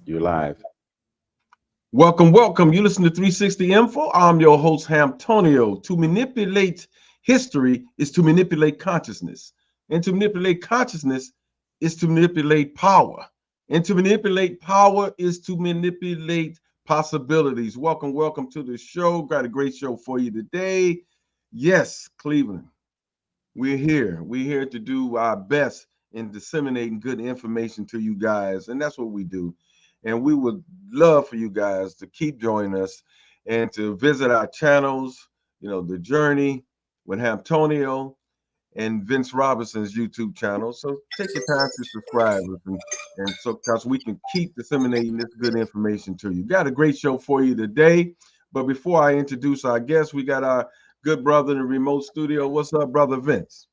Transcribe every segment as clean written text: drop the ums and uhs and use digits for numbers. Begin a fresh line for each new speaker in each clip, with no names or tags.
You're live.
Welcome, welcome. You listen to 360 Info. I'm your host, Hamtonio. To manipulate history is to manipulate consciousness. And to manipulate consciousness is to manipulate power. And to manipulate power is to manipulate possibilities. Welcome, welcome to the show. Got a great show for you today. Yes, Cleveland, we're here. We're here to do our best in disseminating good information to you guys. And that's what we do. And we would love for you guys to keep joining us and to visit our channels, The Journey with Antonio and Vince Robinson's YouTube channel. So take the time to subscribe and so because we can keep disseminating this good information to you. Got a great show for you today. But before I introduce our guest, we got our good brother in the remote studio. What's up, brother Vince?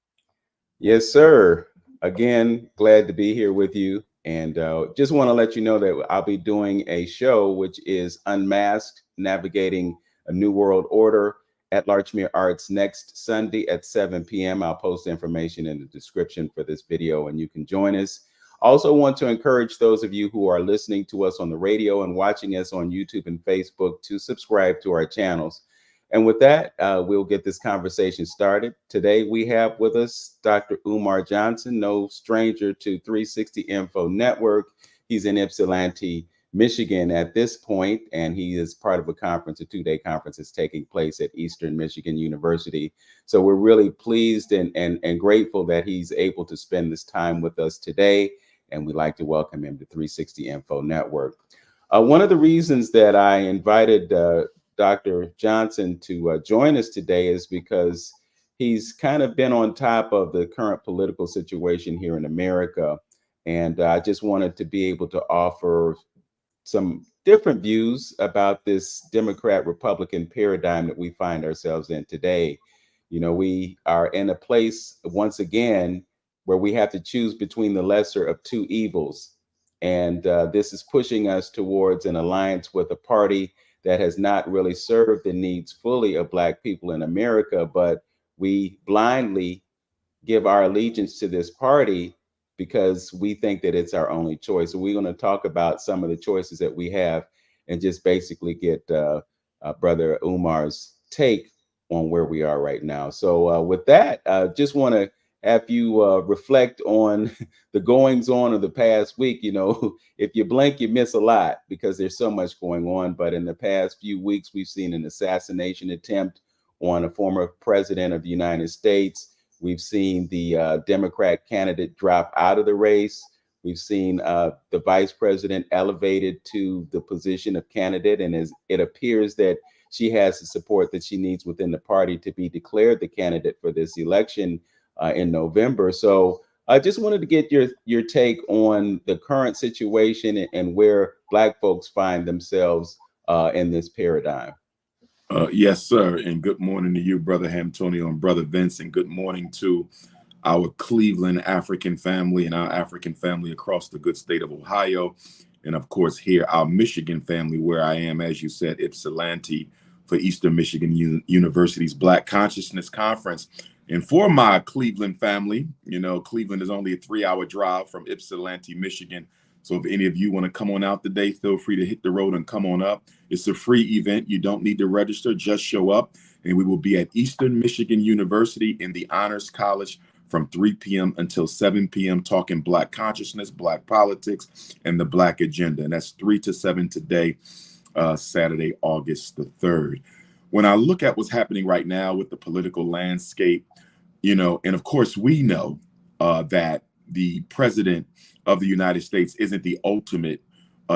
Yes, sir. Again, glad to be here with you. And just want to let you know that I'll be doing a show which is Unmasked, Navigating a New World Order at Larchmere Arts next Sunday at 7 p.m. I'll post information in the description for this video and you can join us. Also want to encourage those of you who are listening to us on the radio and watching us on YouTube and Facebook to subscribe to our channels. And with that, we'll get this conversation started. Today, we have with us Dr. Umar Johnson, no stranger to 360 Info Network. He's in Ypsilanti, Michigan at this point, and he is part of a conference, a two-day conference that's taking place at Eastern Michigan University. So we're really pleased and grateful that he's able to spend this time with us today, and we'd like to welcome him to 360 Info Network. One of the reasons that I invited Dr. Johnson to join us today is because he's kind of been on top of the current political situation here in America. And I just wanted to be able to offer some different views about this Democrat-Republican paradigm that we find ourselves in today. We are in a place once again where we have to choose between the lesser of two evils. And this is pushing us towards an alliance with a party that has not really served the needs fully of Black people in America, but we blindly give our allegiance to this party because we think that it's our only choice. So we're going to talk about some of the choices that we have and just basically get Brother Umar's take on where we are right now. So with that, just want to have you reflect on the goings on of the past week. If you blink, you miss a lot because there's so much going on. But in the past few weeks, we've seen an assassination attempt on a former president of the United States. We've seen the Democrat candidate drop out of the race. We've seen the vice president elevated to the position of candidate. And as it appears that she has the support that she needs within the party to be declared the candidate for this election in November. So I just wanted to get your take on the current situation and where Black folks find themselves in this paradigm.
Yes, sir. And good morning to you, Brother Antonio and Brother Vince. And good morning to our Cleveland African family and our African family across the good state of Ohio. And of course, here, our Michigan family, where I am, as you said, Ypsilanti for Eastern Michigan University's Black Consciousness Conference. And for my Cleveland family, Cleveland is only a 3-hour drive from Ypsilanti, Michigan. So if any of you want to come on out today, feel free to hit the road and come on up. It's a free event. You don't need to register. Just show up. And we will be at Eastern Michigan University in the Honors College from 3 p.m. until 7 p.m. talking Black consciousness, Black politics, and the Black agenda. And that's 3 to 7 today, Saturday, August the 3rd. When I look at what's happening right now with the political landscape, and of course we know that the president of the United States isn't the ultimate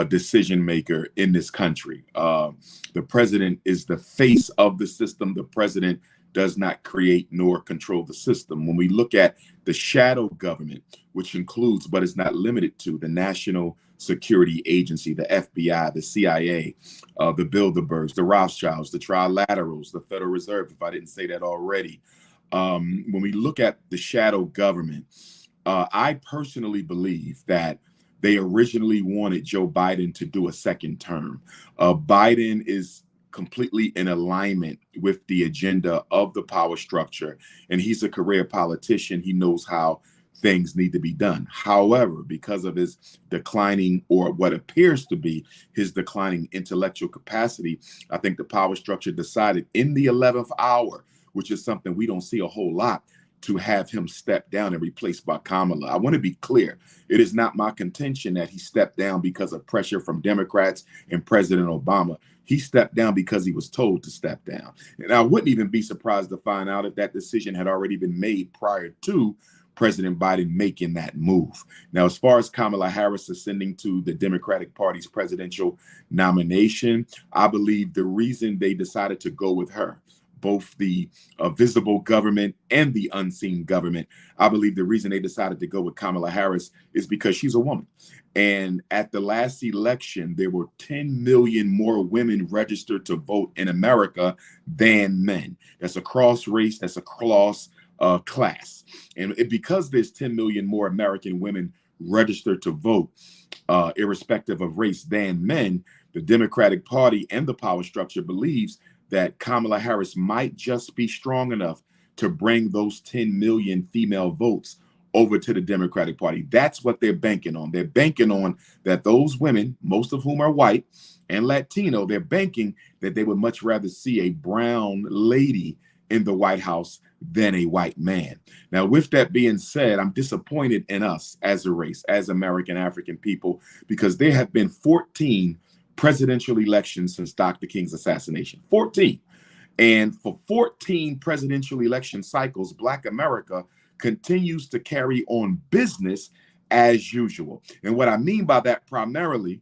decision maker in this country. The president is the face of the system. The president does not create nor control the system. When we look at the shadow government, which includes, but is not limited to, the National Security Agency, the FBI, the CIA, the Bilderbergs, the Rothschilds, the Trilaterals, the Federal Reserve, if I didn't say that already. When we look at the shadow government, I personally believe that they originally wanted Joe Biden to do a second term. Biden is completely in alignment with the agenda of the power structure, and he's a career politician. He knows how things need to be done. However, because of his declining, or what appears to be his declining intellectual capacity, I think the power structure decided in the 11th hour, which is something we don't see a whole lot, to have him step down and replaced by Kamala. I want to be clear. It is not my contention that he stepped down because of pressure from Democrats and President Obama. He stepped down because he was told to step down. And I wouldn't even be surprised to find out if that decision had already been made prior to President Biden making that move. Now, as far as Kamala Harris ascending to the Democratic Party's presidential nomination, I believe the reason they decided to go with her, both the visible government and the unseen government, I believe the reason they decided to go with Kamala Harris is because she's a woman. And at the last election, there were 10 million more women registered to vote in America than men. That's across race, that's across class. And because there's 10 million more American women registered to vote, irrespective of race, than men, the Democratic Party and the power structure believes that Kamala Harris might just be strong enough to bring those 10 million female votes over to the Democratic Party. That's what they're banking on. They're banking on that those women, most of whom are white and Latino, they're banking that they would much rather see a brown lady in the White House than a white man. Now, with that being said, I'm disappointed in us as a race, as American African people, because there have been 14 presidential elections since Dr. King's assassination. 14. And for 14 presidential election cycles, Black America continues to carry on business as usual. And what I mean by that primarily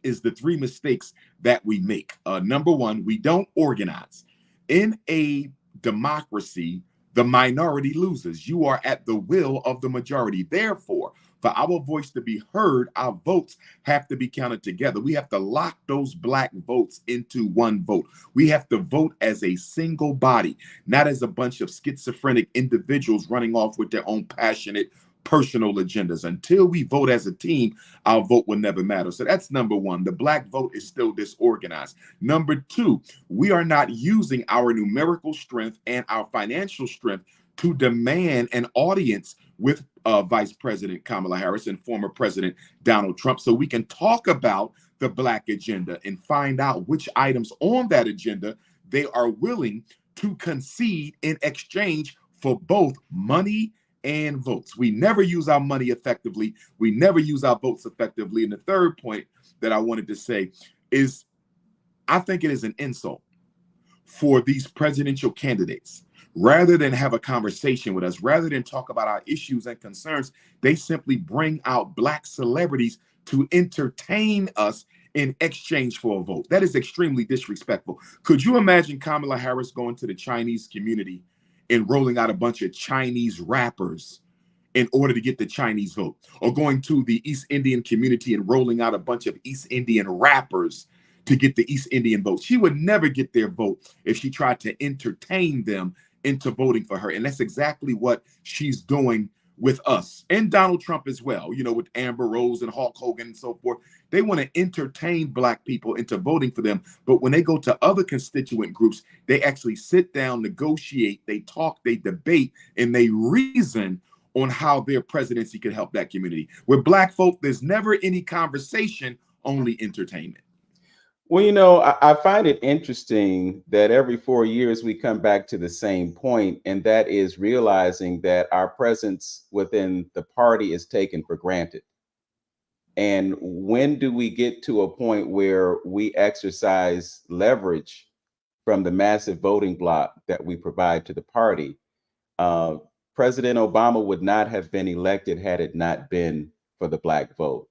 is the three mistakes that we make. Number one, we don't organize. In a democracy, the minority loses. You are at the will of the majority. Therefore, for our voice to be heard, our votes have to be counted together. We have to lock those Black votes into one vote. We have to vote as a single body, not as a bunch of schizophrenic individuals running off with their own passionate personal agendas. Until we vote as a team, our vote will never matter. So that's number one. The Black vote is still disorganized. Number two, we are not using our numerical strength and our financial strength to demand an audience with Vice President Kamala Harris and former President Donald Trump, so we can talk about the Black agenda and find out which items on that agenda they are willing to concede in exchange for both money and votes. We never use our money effectively. We never use our votes effectively. And the third point that I wanted to say is, I think it is an insult for these presidential candidates. Rather than have a conversation with us, rather than talk about our issues and concerns, they simply bring out Black celebrities to entertain us in exchange for a vote. That is extremely disrespectful. Could you imagine Kamala Harris going to the Chinese community and rolling out a bunch of Chinese rappers in order to get the Chinese vote? Or going to the East Indian community and rolling out a bunch of East Indian rappers to get the East Indian vote? She would never get their vote if she tried to entertain them into voting for her. And that's exactly what she's doing with us and Donald Trump as well, you know, with Amber Rose and Hulk Hogan and so forth. They want to entertain Black people into voting for them. But when they go to other constituent groups, they actually sit down, negotiate, they talk, they debate, and they reason on how their presidency could help that community. With Black folk, there's never any conversation, only entertainment.
Well, you know, I find it interesting that every 4 years we come back to the same point, and that is realizing that our presence within the party is taken for granted. And when do we get to a point where we exercise leverage from the massive voting bloc that we provide to the party? President Obama would not have been elected had it not been for the Black vote.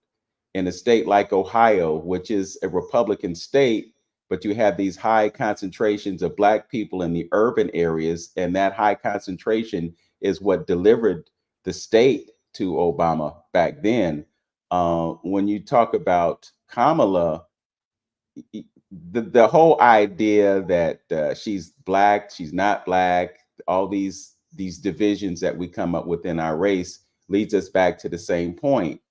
In a state like Ohio, which is a Republican state, but you have these high concentrations of Black people in the urban areas, and that high concentration is what delivered the state to Obama back then. When you talk about Kamala, the whole idea that she's Black, she's not Black, all these divisions that we come up with in our race leads us back to the same point.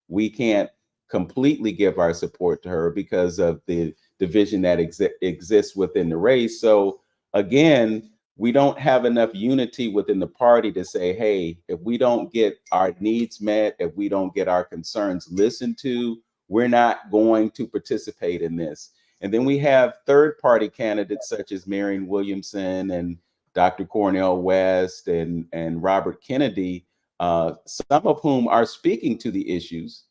We can't completely give our support to her because of the division that exists within the race. So again, we don't have enough unity within the party to say, hey, if we don't get our needs met, if we don't get our concerns listened to, we're not going to participate in this. And then we have third party candidates such as Marion Williamson and Dr. Cornel West and Robert Kennedy, some of whom are speaking to the issues,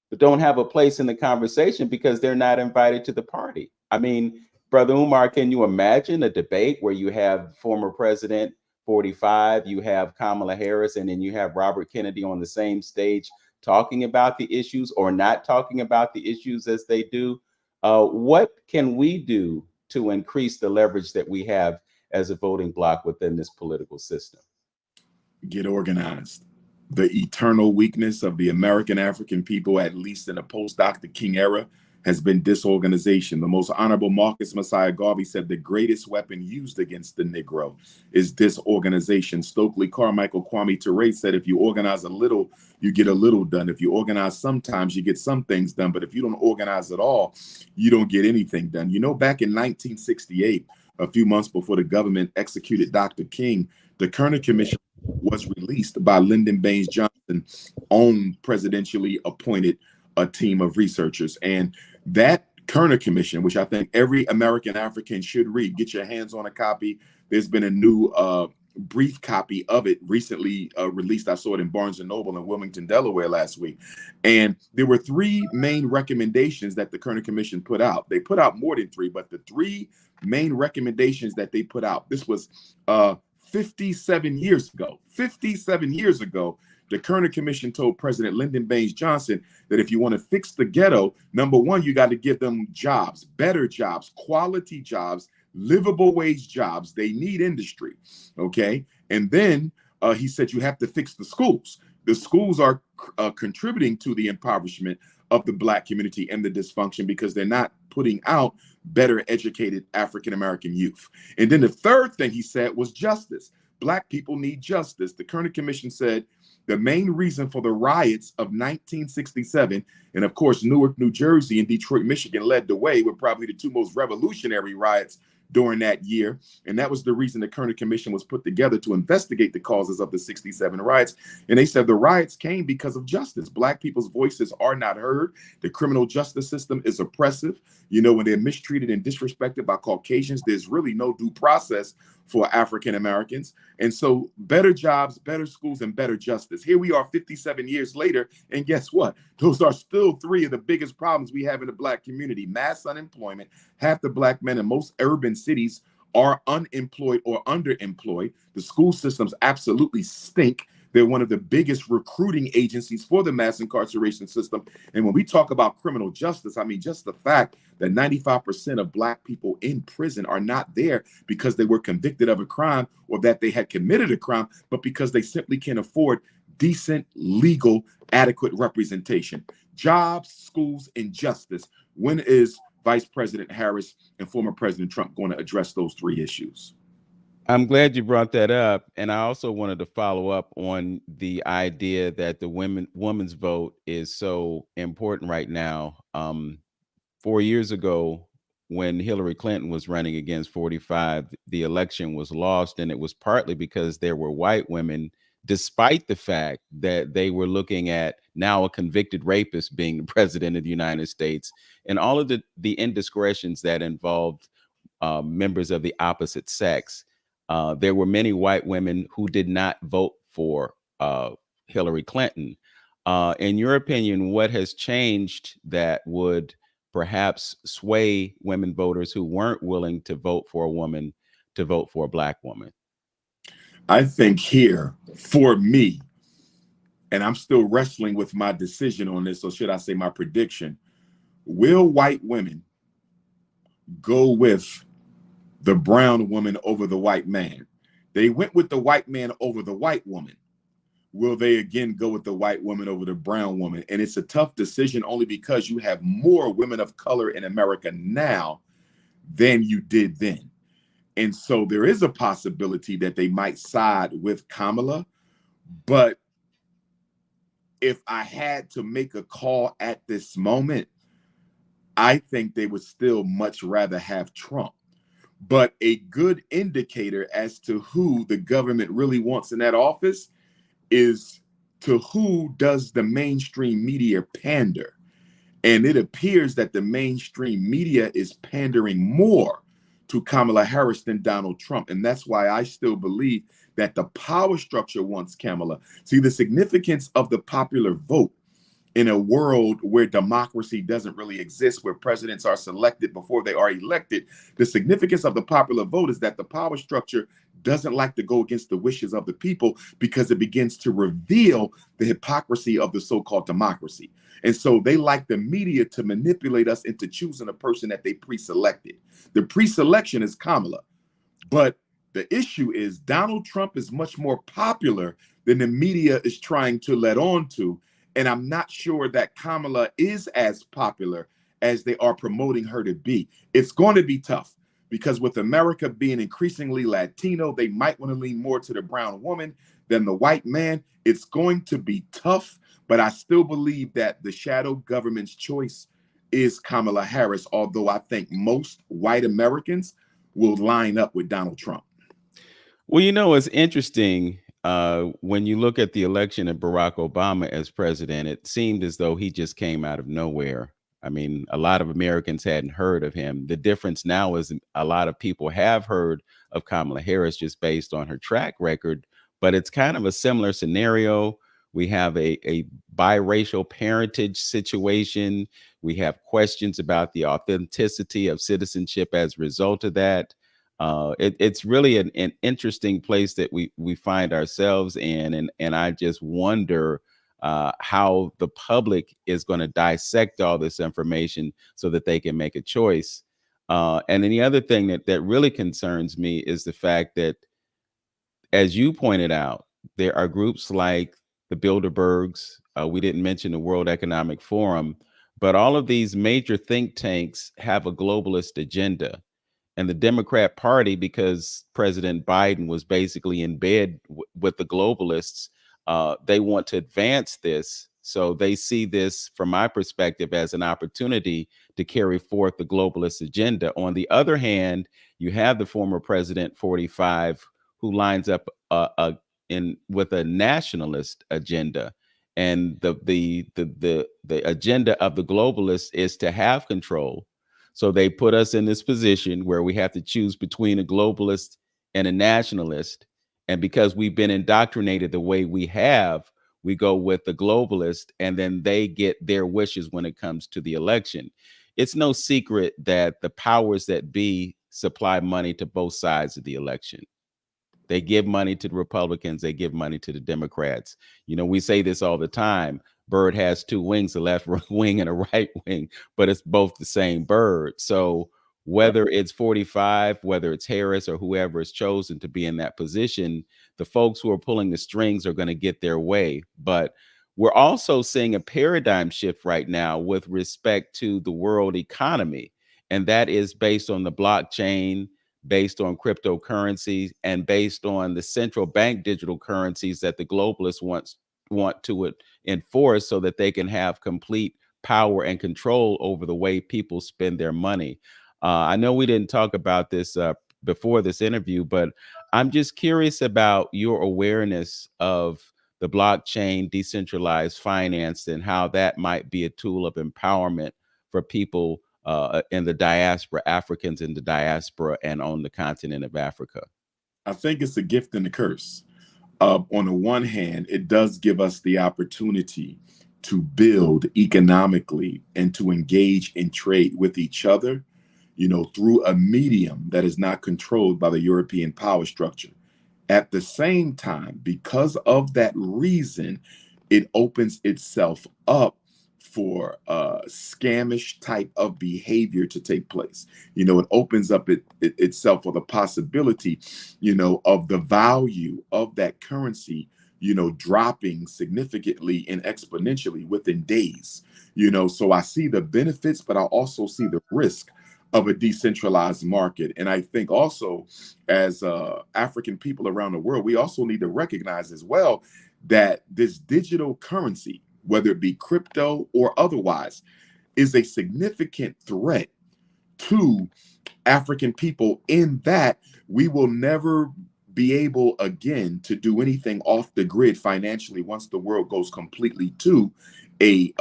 but don't have a place in the conversation because they're not invited to the party. I mean, Brother Umar, can you imagine a debate where you have former President 45, you have Kamala Harris, and then you have Robert Kennedy on the same stage talking about the issues or not talking about the issues as they do? What can we do to increase the leverage that we have as a voting bloc within this political system?
Get organized. The eternal weakness of the American African people, at least in the post-Dr. King era, has been disorganization. The most honorable Marcus Messiah Garvey said the greatest weapon used against the Negro is disorganization. Stokely Carmichael Kwame Ture said, if you organize a little, you get a little done. If you organize sometimes, you get some things done. But if you don't organize at all, you don't get anything done. You know, back in 1968, a few months before the government executed Dr. King, the Kerner Commission was released by Lyndon Baines Johnson, own presidentially appointed a team of researchers. And that Kerner Commission, which I think every American African should read, get your hands on a copy. There's been a new brief copy of it recently released. I saw it in Barnes & Noble in Wilmington, Delaware last week. And there were three main recommendations that the Kerner Commission put out. They put out more than three, but the three main recommendations that they put out, this was 57 years ago. 57 years ago, the Kerner Commission told President Lyndon Baines Johnson that if you want to fix the ghetto, number one, you got to give them jobs, better jobs, quality jobs, livable wage jobs. They need industry, okay? And then he said you have to fix the schools. The schools are contributing to the impoverishment of the Black community and the dysfunction because they're not putting out better educated African-American youth. And then the third thing he said was justice. Black people need justice. The Kerner Commission said the main reason for the riots of 1967, and of course, Newark, New Jersey and Detroit, Michigan led the way, were probably the two most revolutionary riots during that year. And that was the reason the Kerner Commission was put together to investigate the causes of the 67 riots. And they said the riots came because of justice. Black people's voices are not heard. The criminal justice system is oppressive. You know, when they're mistreated and disrespected by Caucasians, there's really no due process for African Americans. And so better jobs, better schools, and better justice. Here we are 57 years later. And guess what? Those are still three of the biggest problems we have in the Black community. Mass unemployment. Half the Black men in most urban cities are unemployed or underemployed. The school systems absolutely stink. They're one of the biggest recruiting agencies for the mass incarceration system. And when we talk about criminal justice, I mean, just the fact that 95% of Black people in prison are not there because they were convicted of a crime or that they had committed a crime, but because they simply can't afford decent, legal, adequate representation. Jobs, schools, and justice. When is Vice President Harris and former President Trump going to address those three issues?
I'm glad you brought that up. And I also wanted to follow up on the idea that the women's vote is so important right now. 4 years ago, when Hillary Clinton was running against 45, the election was lost. And it was partly because there were white women, despite the fact that they were looking at now a convicted rapist being the president of the United States, and all of the indiscretions that involved members of the opposite sex. There were many white women who did not vote for Hillary Clinton. In your opinion, what has changed that would perhaps sway women voters who weren't willing to vote for a woman to vote for a Black woman?
I think here, for me, and I'm still wrestling with my decision on this, or should I say my prediction, will white women go with the brown woman over the white man? They went with the white man over the white woman. Will they again go with the white woman over the brown woman? And it's a tough decision only because you have more women of color in America now than you did then. And so there is a possibility that they might side with Kamala. But if I had to make a call at this moment, I think they would still much rather have Trump. But a good indicator as to who the government really wants in that office is to who does the mainstream media pander. And it appears that the mainstream media is pandering more to Kamala Harris than Donald Trump. And that's why I still believe that the power structure wants Kamala. See, the significance of the popular vote in a world where democracy doesn't really exist, where presidents are selected before they are elected, the significance of the popular vote is that the power structure doesn't like to go against the wishes of the people, because it begins to reveal the hypocrisy of the so-called democracy. And so they like the media to manipulate us into choosing a person that they pre-selected. The pre-selection is Kamala. But the issue is Donald Trump is much more popular than the media is trying to let on to. And I'm not sure that Kamala is as popular as they are promoting her to be. It's going to be tough, because with America being increasingly Latino, they might want to lean more to the brown woman than the white man. It's going to be tough, but I still believe that the shadow government's choice is Kamala Harris, although I think most white Americans will line up with Donald Trump.
Well, it's interesting. When you look at the election of Barack Obama as president, it seemed as though he just came out of nowhere. I mean, a lot of Americans hadn't heard of him. The difference now is a lot of people have heard of Kamala Harris just based on her track record, but it's kind of a similar scenario. We have a biracial parentage situation. We have questions about the authenticity of citizenship as a result of that. It's really an interesting place that we find ourselves in, and I just wonder how the public is going to dissect all this information so that they can make a choice. And then the other thing that really concerns me is the fact that, as you pointed out, there are groups like the Bilderbergs. We didn't mention the World Economic Forum, but all of these major think tanks have a globalist agenda. And the Democrat Party, because President Biden was basically in bed with the globalists, they want to advance this. So they see this, from my perspective, as an opportunity to carry forth the globalist agenda. On the other hand, you have the former President 45, who lines up with a nationalist agenda. And the agenda of the globalists is to have control. So they put us in this position where we have to choose between a globalist and a nationalist. And because we've been indoctrinated the way we have, we go with the globalist, and then they get their wishes when it comes to the election. It's no secret that the powers that be supply money to both sides of the election. They give money to the Republicans. They give money to the Democrats. We say this all the time. Bird has two wings, a left wing and a right wing, but it's both the same bird. So whether it's 45, whether it's Harris or whoever is chosen to be in that position, the folks who are pulling the strings are going to get their way. But we're also seeing a paradigm shift right now with respect to the world economy. And that is based on the blockchain, based on cryptocurrencies, and based on the central bank digital currencies that the globalists want to enforce, so that they can have complete power and control over the way people spend their money. I know we didn't talk about this before this interview, but I'm just curious about your awareness of the blockchain, decentralized finance, and how that might be a tool of empowerment for people in the diaspora, Africans in the diaspora, and on the continent of Africa.
I think it's a gift and a curse. On the one hand, it does give us the opportunity to build economically and to engage in trade with each other, through a medium that is not controlled by the European power structure. At the same time, because of that reason, it opens itself up for scamish type of behavior to take place. It opens up itself for the possibility, of the value of that currency, dropping significantly and exponentially within days. So I see the benefits, but I also see the risk of a decentralized market. And I think also, as African people around the world, we also need to recognize as well that this digital currency, whether it be crypto or otherwise, is a significant threat to African people in that we will never be able again to do anything off the grid financially once the world goes completely to a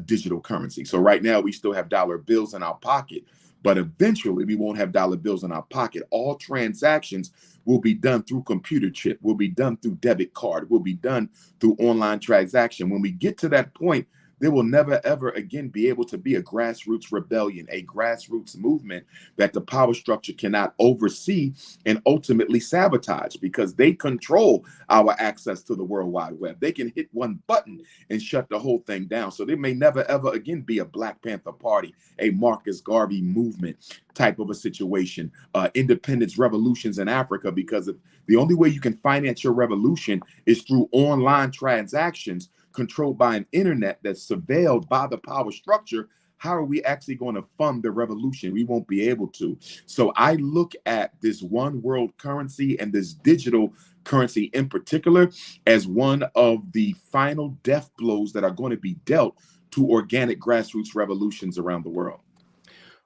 digital currency. So right now we still have dollar bills in our pocket, but eventually we won't have dollar bills in our pocket. All transactions will be done through computer chip, will be done through debit card, will be done through online transaction. When we get to that point, there will never, ever again be able to be a grassroots rebellion, a grassroots movement that the power structure cannot oversee and ultimately sabotage, because they control our access to the World Wide Web. They can hit one button and shut the whole thing down. So there may never, ever again be a Black Panther Party, a Marcus Garvey movement type of a situation, independence revolutions in Africa, because if the only way you can finance your revolution is through online transactions controlled by an internet that's surveilled by the power structure, how are we actually going to fund the revolution? We won't be able to. So I look at this one world currency and this digital currency in particular as one of the final death blows that are going to be dealt to organic grassroots revolutions around the world.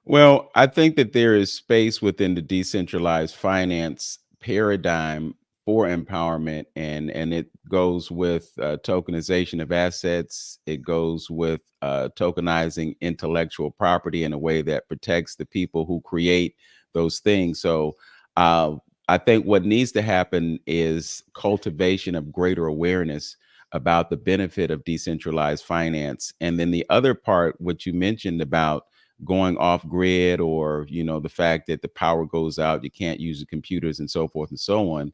Well, I think that there is space within the decentralized finance paradigm for empowerment, and it goes with tokenization of assets. It goes with tokenizing intellectual property in a way that protects the people who create those things. So I think what needs to happen is cultivation of greater awareness about the benefit of decentralized finance. And then the other part, what you mentioned about going off grid, or the fact that the power goes out, you can't use the computers and so forth and so on,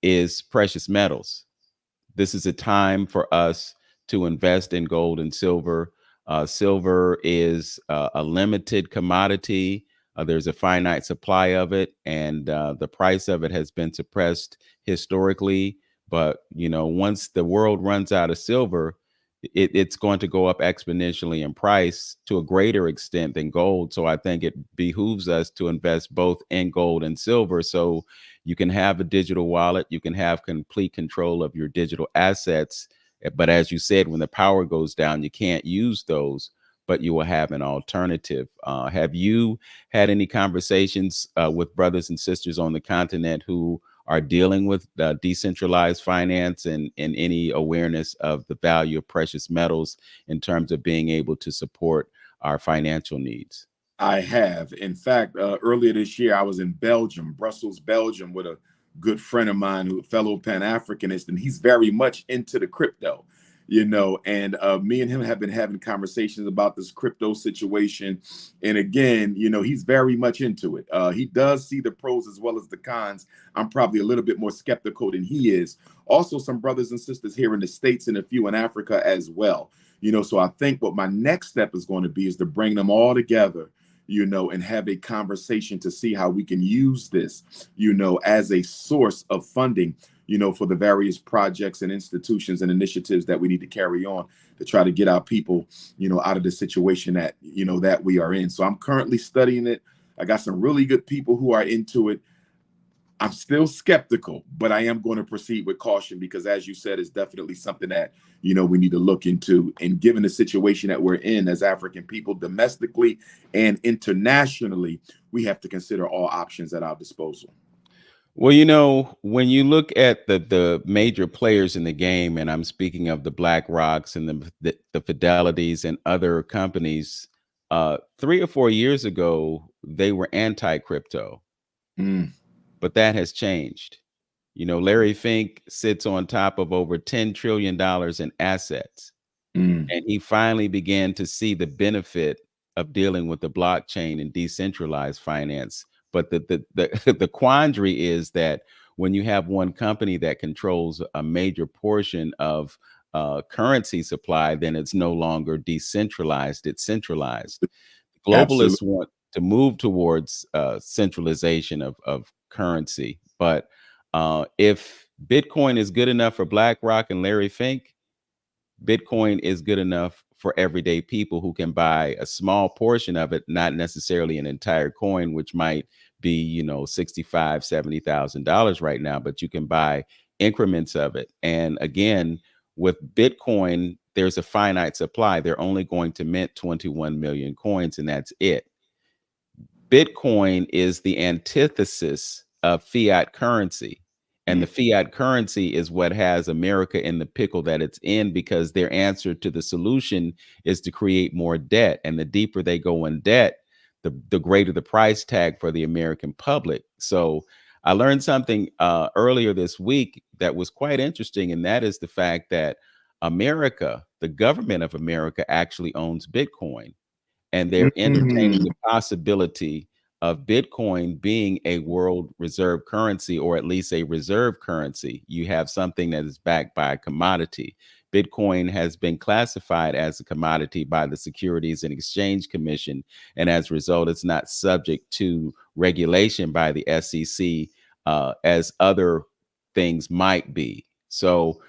is precious metals. This is a time for us to invest in gold and silver. Silver is a limited commodity. There's a finite supply of it, and the price of it has been suppressed historically. But once the world runs out of silver, it's going to go up exponentially in price to a greater extent than gold. So I think it behooves us to invest both in gold and silver, so you can have a digital wallet, you can have complete control of your digital assets. But as you said, when the power goes down, you can't use those, but you will have an alternative. Have you had any conversations with brothers and sisters on the continent who are dealing with decentralized finance and any awareness of the value of precious metals in terms of being able to support our financial needs?
I have. In fact, earlier this year, I was in Belgium, Brussels, Belgium, with a good friend of mine, who fellow Pan-Africanist, and he's very much into the crypto, and me and him have been having conversations about this crypto situation. And again, he's very much into it. He does see the pros as well as the cons. I'm probably a little bit more skeptical than he is. Also, some brothers and sisters here in the States and a few in Africa as well. So I think what my next step is going to be is to bring them all together, and have a conversation to see how we can use this, as a source of funding, for the various projects and institutions and initiatives that we need to carry on to try to get our people, out of the situation that, that we are in. So I'm currently studying it. I got some really good people who are into it. I'm still skeptical, but I am going to proceed with caution, because as you said, it's definitely something that, we need to look into. And given the situation that we're in as African people, domestically and internationally, we have to consider all options at our disposal.
Well, when you look at the major players in the game, and I'm speaking of the Black Rocks and the Fidelities and other companies, 3 or 4 years ago, they were anti-crypto. But that has changed. Larry Fink sits on top of over $10 trillion in assets. And he finally began to see the benefit of dealing with the blockchain and decentralized finance. But the quandary is that when you have one company that controls a major portion of currency supply, then it's no longer decentralized, it's centralized. Globalists want to move towards centralization of currency. But if Bitcoin is good enough for BlackRock and Larry Fink, Bitcoin is good enough for everyday people who can buy a small portion of it, not necessarily an entire coin, which might be, $65,000, $70,000 right now, but you can buy increments of it. And again, with Bitcoin, there's a finite supply. They're only going to mint 21 million coins, and that's it. Bitcoin is the antithesis of fiat currency. And the fiat currency is what has America in the pickle that it's in, because their answer to the solution is to create more debt. And the deeper they go in debt, the greater the price tag for the American public. So I learned something earlier this week that was quite interesting, and that is the fact that America, the government of America, actually owns Bitcoin, and they're entertaining the possibility of Bitcoin being a world reserve currency, or at least a reserve currency. You have something that is backed by a commodity. Bitcoin has been classified as a commodity by the Securities and Exchange Commission, and as a result, it's not subject to regulation by the SEC as other things might be. So,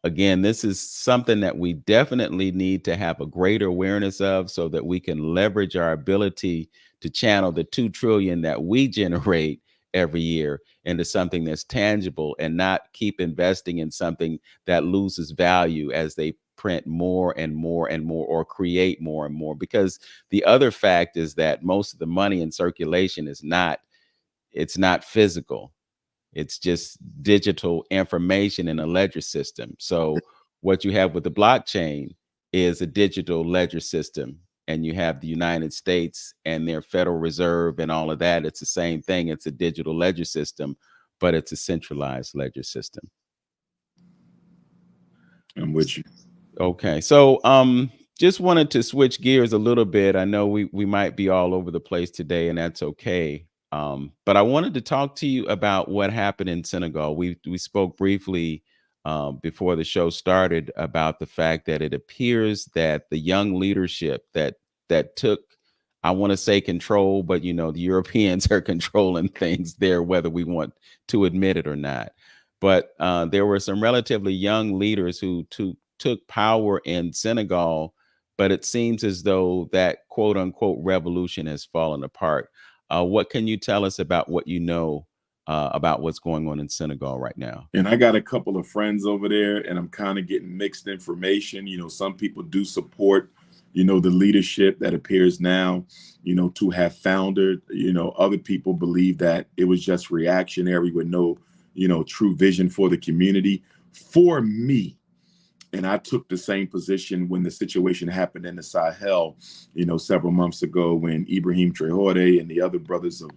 again, this is something that we definitely need to have a greater awareness of, so that we can leverage our ability to channel the 2 trillion that we generate every year into something that's tangible, and not keep investing in something that loses value as they print more and more and more, or create more and more. Because the other fact is that most of the money in circulation is not, it's not physical. It's just digital information in a ledger system. So what you have with the blockchain is a digital ledger system, and you have the United States and their Federal Reserve and all of that. It's the same thing. It's a digital ledger system, but it's a centralized ledger system.
I'm with you.
Okay. So just wanted to switch gears a little bit. I know we might be all over the place today, and that's okay. But I wanted to talk to you about what happened in Senegal. We spoke briefly before the show started about the fact that it appears that the young leadership that took, I want to say control, but you know, the Europeans are controlling things there, whether we want to admit it or not. But there were some relatively young leaders who took power in Senegal, but it seems as though that quote unquote revolution has fallen apart. What can you tell us about what you know about what's going on in Senegal right now?
And I got a couple of friends over there, and I'm kind of getting mixed information. You know, some people do support, you know, the leadership that appears now, you know, to have foundered. You know, other people believe that it was just reactionary with no, you know, true vision for the community. For me, and I took the same position when the situation happened in the Sahel, you know, several months ago, when Ibrahim Traoré and the other brothers of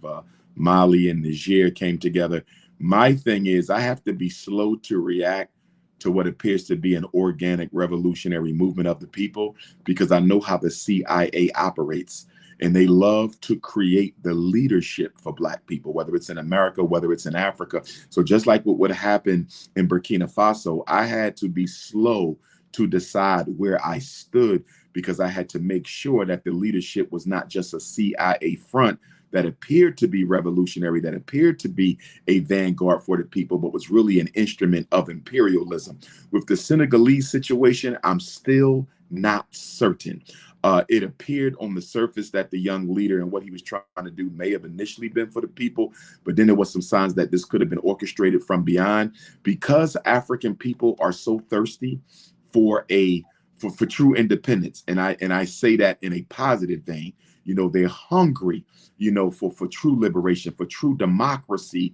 Mali and Niger came together. My thing is, I have to be slow to react to what appears to be an organic revolutionary movement of the people, because I know how the CIA operates. And they love to create the leadership for Black people, whether it's in America, whether it's in Africa. So just like what would happen in Burkina Faso, I had to be slow to decide where I stood, because I had to make sure that the leadership was not just a CIA front that appeared to be revolutionary, that appeared to be a vanguard for the people, but was really an instrument of imperialism. With the Senegalese situation, I'm still not certain. It appeared on the surface that the young leader and what he was trying to do may have initially been for the people, but then there was some signs that this could have been orchestrated from beyond, because African people are so thirsty for for true independence. And I say that in a positive vein. You know, they're hungry, you know, for true liberation, for true democracy.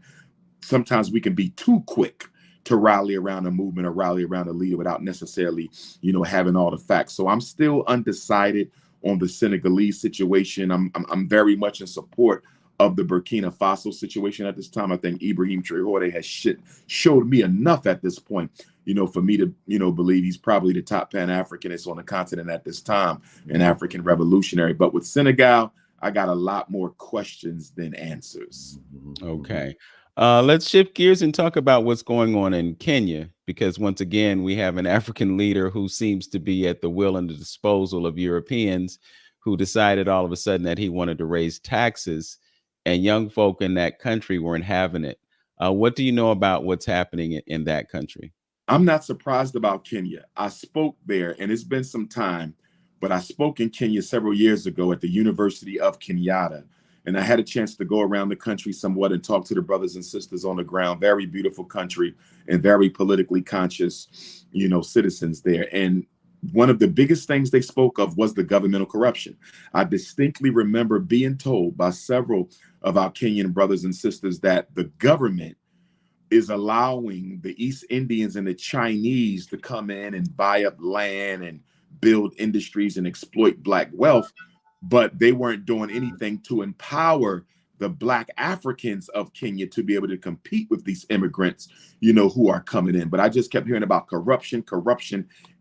Sometimes we can be too quick to rally around a movement or rally around a leader without necessarily, you know, having all the facts. So I'm still undecided on the Senegalese situation. I'm very much in support of the Burkina Faso situation at this time. I think Ibrahim Traoré has showed me enough at this point, you know, for me to, you know, believe he's probably the top Pan-Africanist on the continent at this time, an African revolutionary. But with Senegal, I got a lot more questions than answers.
Okay. Let's shift gears and talk about what's going on in Kenya, because once again, we have an African leader who seems to be at the will and the disposal of Europeans, who decided all of a sudden that he wanted to raise taxes, and young folk in that country weren't having it. What do you know about what's happening in that country?
I'm not surprised about Kenya. I spoke there, and it's been some time, but I spoke in Kenya several years ago at the University of Kenyatta. And I had a chance to go around the country somewhat and talk to the brothers and sisters on the ground. Very beautiful country and very politically conscious, you know, citizens there. And one of the biggest things they spoke of was the governmental corruption. I distinctly remember being told by several of our Kenyan brothers and sisters that the government is allowing the East Indians and the Chinese to come in and buy up land and build industries and exploit Black wealth, but they weren't doing anything to empower the Black Africans of Kenya to be able to compete with these immigrants, who are coming in. But I just kept hearing about corruption,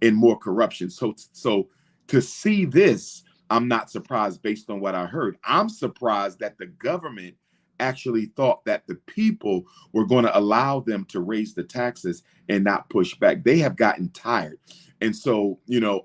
and more corruption. So to see this, I'm not surprised based on what I heard. I'm surprised that the government actually thought that the people were going to allow them to raise the taxes and not push back. They have gotten tired. And so,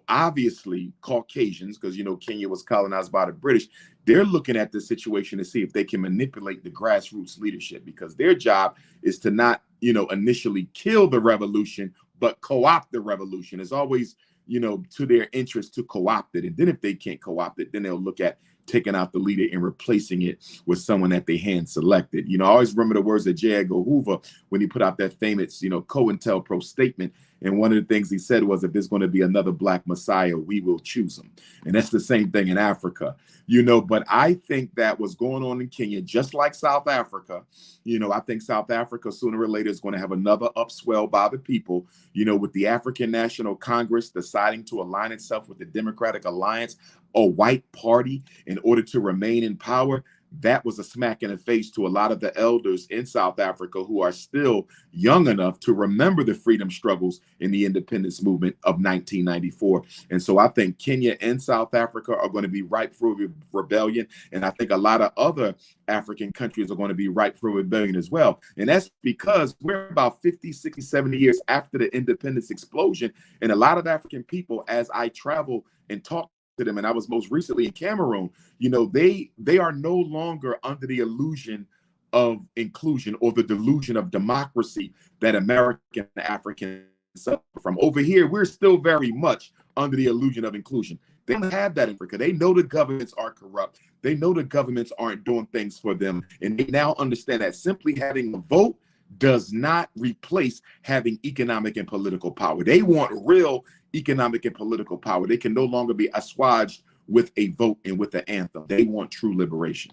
obviously Caucasians, because, Kenya was colonized by the British, they're looking at the situation to see if they can manipulate the grassroots leadership, because their job is to not, initially kill the revolution, but co-opt the revolution. It's always, to their interest to co-opt it. And then if they can't co-opt it, then they'll look at taking out the leader and replacing it with someone that they hand selected. I always remember the words of J. Edgar Hoover when he put out that famous, COINTELPRO statement. And one of the things he said was, if there's going to be another Black Messiah, we will choose him. And that's the same thing in Africa, but I think that what's going on in Kenya, just like South Africa, I think South Africa sooner or later is going to have another upswell by the people, with the African National Congress deciding to align itself with the Democratic Alliance, a white party, in order to remain in power. That was a smack in the face to a lot of the elders in South Africa who are still young enough to remember the freedom struggles in the independence movement of 1994. And so I think Kenya and South Africa are going to be ripe for rebellion. And I think a lot of other African countries are going to be ripe for rebellion as well. And that's because we're about 50, 60, 70 years after the independence explosion. And a lot of African people, as I travel and talk to them, and I was most recently in Cameroon, they are no longer under the illusion of inclusion or the delusion of democracy that American Africans suffer from. Over here, we're still very much under the illusion of inclusion. They don't have that in Africa. They know the governments are corrupt. They know the governments aren't doing things for them. And they now understand that simply having a vote does not replace having economic and political power. They want real economic and political power. They can no longer be assuaged with a vote and with an anthem. They want true liberation.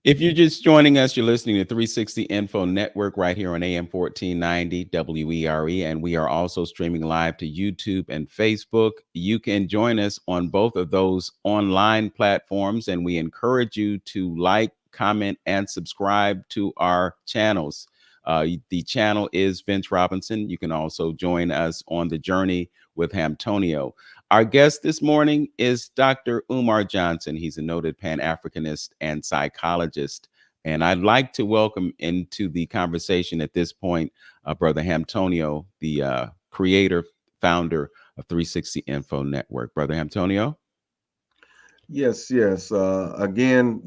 If you're just joining us, you're listening to 360 Info Network right here on AM 1490 WERE, and we are also streaming live to YouTube and Facebook. You can join us on both of those online platforms, and we encourage you to like, comment, and subscribe to our channels. The channel is Vince Robinson. You can also join us on the journey with Hamtonio. Our guest this morning is Dr. Umar Johnson. He's a noted Pan-Africanist and psychologist. And I'd like to welcome into the conversation at this point, Brother Hamtonio, the creator, founder of 360 Info Network. Brother Hamtonio?
Yes. Again,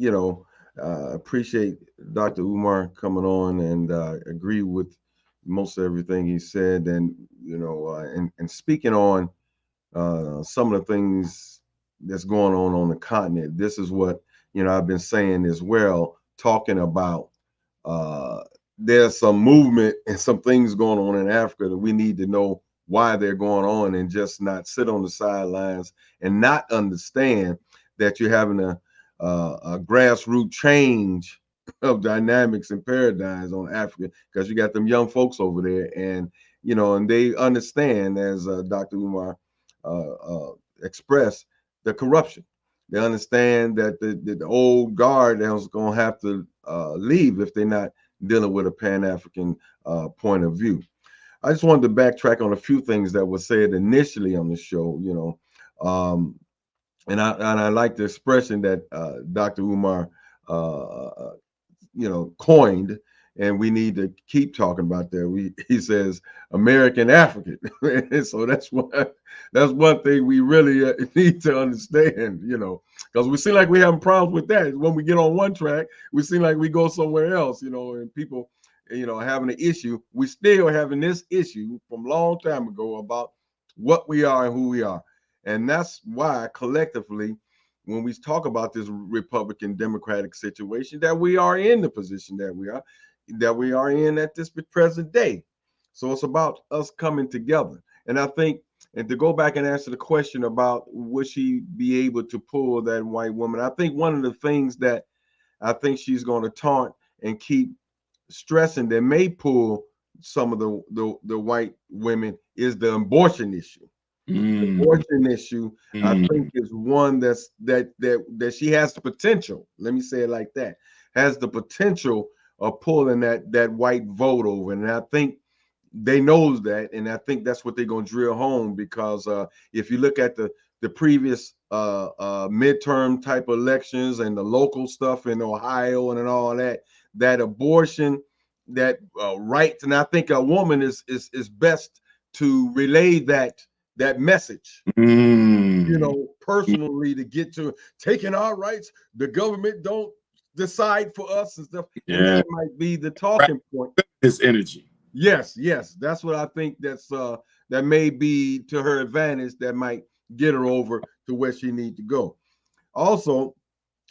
appreciate Dr. Umar coming on, and agree with most of everything he said. And, and speaking on some of the things that's going on the continent. This is what, I've been saying as well, talking about there's some movement and some things going on in Africa that we need to know why they're going on, and just not sit on the sidelines and not understand that you're having a grassroots change of dynamics and paradigms on Africa, because you got them young folks over there, and and they understand, as Dr. Umar expressed, the corruption. They understand that the old guard is going to have to leave if they're not dealing with a Pan-African point of view. I just wanted to backtrack on a few things that were said initially on the show, and I like the expression that Dr. Umar, coined, and we need to keep talking about that. He says American African, so that's one thing we really need to understand, because we seem like we having problems with that. When we get on one track, we seem like we go somewhere else, and people, having an issue. We still having this issue from a long time ago about what we are and who we are. And that's why collectively, when we talk about this Republican Democratic situation, that we are in the position that we are in at this present day. So it's about us coming together. And I think And to go back and answer the question about would she be able to pull that white woman, I think one of the things that I think she's going to taunt and keep stressing that may pull some of the white women is the abortion issue. The abortion issue, I think, is one that she has the potential. Let me say it like that: has the potential of pulling that white vote over, and I think they knows that, and I think that's what they're gonna drill home because if you look at the previous midterm type elections and the local stuff in Ohio and all that, that abortion, that rights, and I think a woman is best to relay that message, you know, personally, to get to taking our rights. The government don't decide for us and stuff, and that might be the talking point.
His energy.
Yes, that's what I think. That's that may be to her advantage. That might get her over to where she needs to go. Also,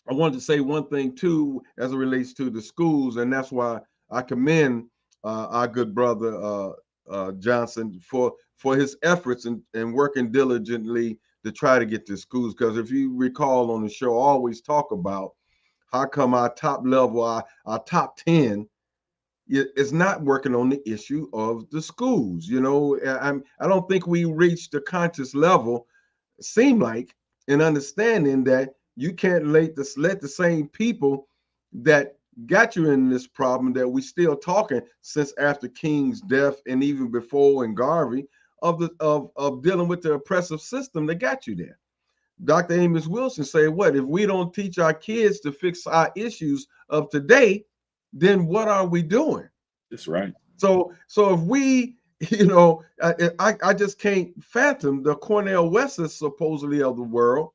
I wanted to say one thing too, as it relates to the schools, and that's why I commend our good brother Johnson for his efforts and working diligently to try to get to schools. Because if you recall on the show, I always talk about how come our top level, our top 10 is not working on the issue of the schools. You know, I don't think we reached the conscious level, seem like, in understanding that you can't let the same people that got you in this problem that we still talking since after King's death and even before and Garvey of dealing with the oppressive system that got you there. Dr. Amos Wilson say, what if we don't teach our kids to fix our issues of today, then what are we doing?
That's right.
So if we, you know, I just can't fathom the Cornel Wesses supposedly of the world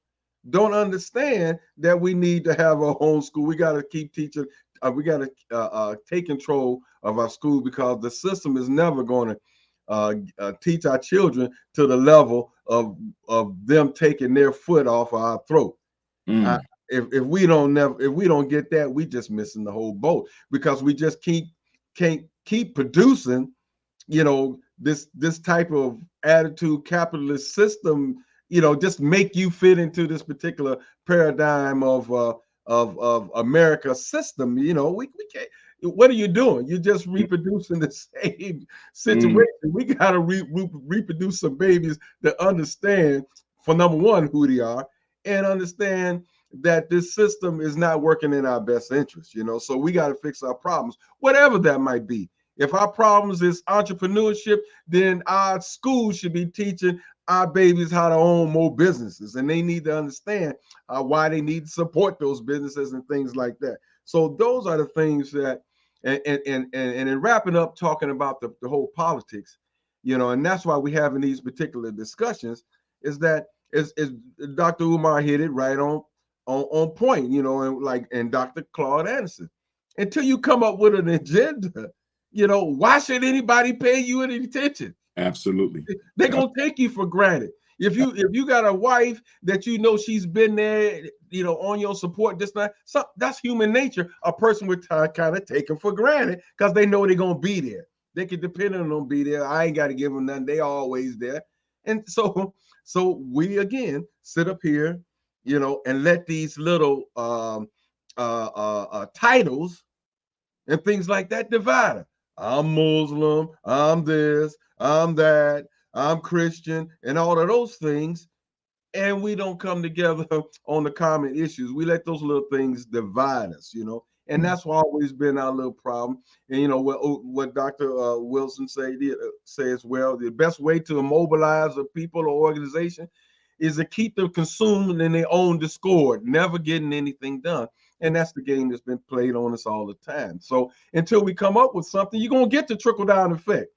don't understand that we need to have a home school. We got to keep teaching. We got to take control of our school because the system is never going to teach our children to the level of them taking their foot off our throat. If we don't get that, we just missing the whole boat because we just can't keep producing, you know, this type of attitude capitalist system, you know, just make you fit into this particular paradigm of America system. You know, we can't. What are you doing? You're just reproducing the same situation. We got to reproduce some babies that understand, for number one, who they are, and understand that this system is not working in our best interest, you know. So we got to fix our problems, whatever that might be. If our problems is entrepreneurship, then our schools should be teaching our babies how to own more businesses, and they need to understand why they need to support those businesses and things like that. So those are the things that, and in wrapping up, talking about the whole politics, you know, and that's why we having these particular discussions, is that is Dr. Umar hit it right on point, you know, and Dr. Claude Anderson. Until you come up with an agenda, you know, why should anybody pay you any attention?
Absolutely.
They're gonna take you for granted. If you got a wife that you know she's been there, you know, on your support, that's human nature. A person would kind of take them for granted because they know they're gonna be there. They can depend on them to be there. I ain't got to give them nothing. They always there. And so we again sit up here, you know, and let these little titles and things like that divide us. I'm Muslim, I'm this, I'm that, I'm Christian, and all of those things. And we don't come together on the common issues. We let those little things divide us, you know. And that's always been our little problem. And you know what Dr. Wilson says, well, the best way to immobilize a people or organization is to keep them consumed in their own discord, never getting anything done. And that's the game that's been played on us all the time. So until we come up with something, you're going to get the trickle-down effect.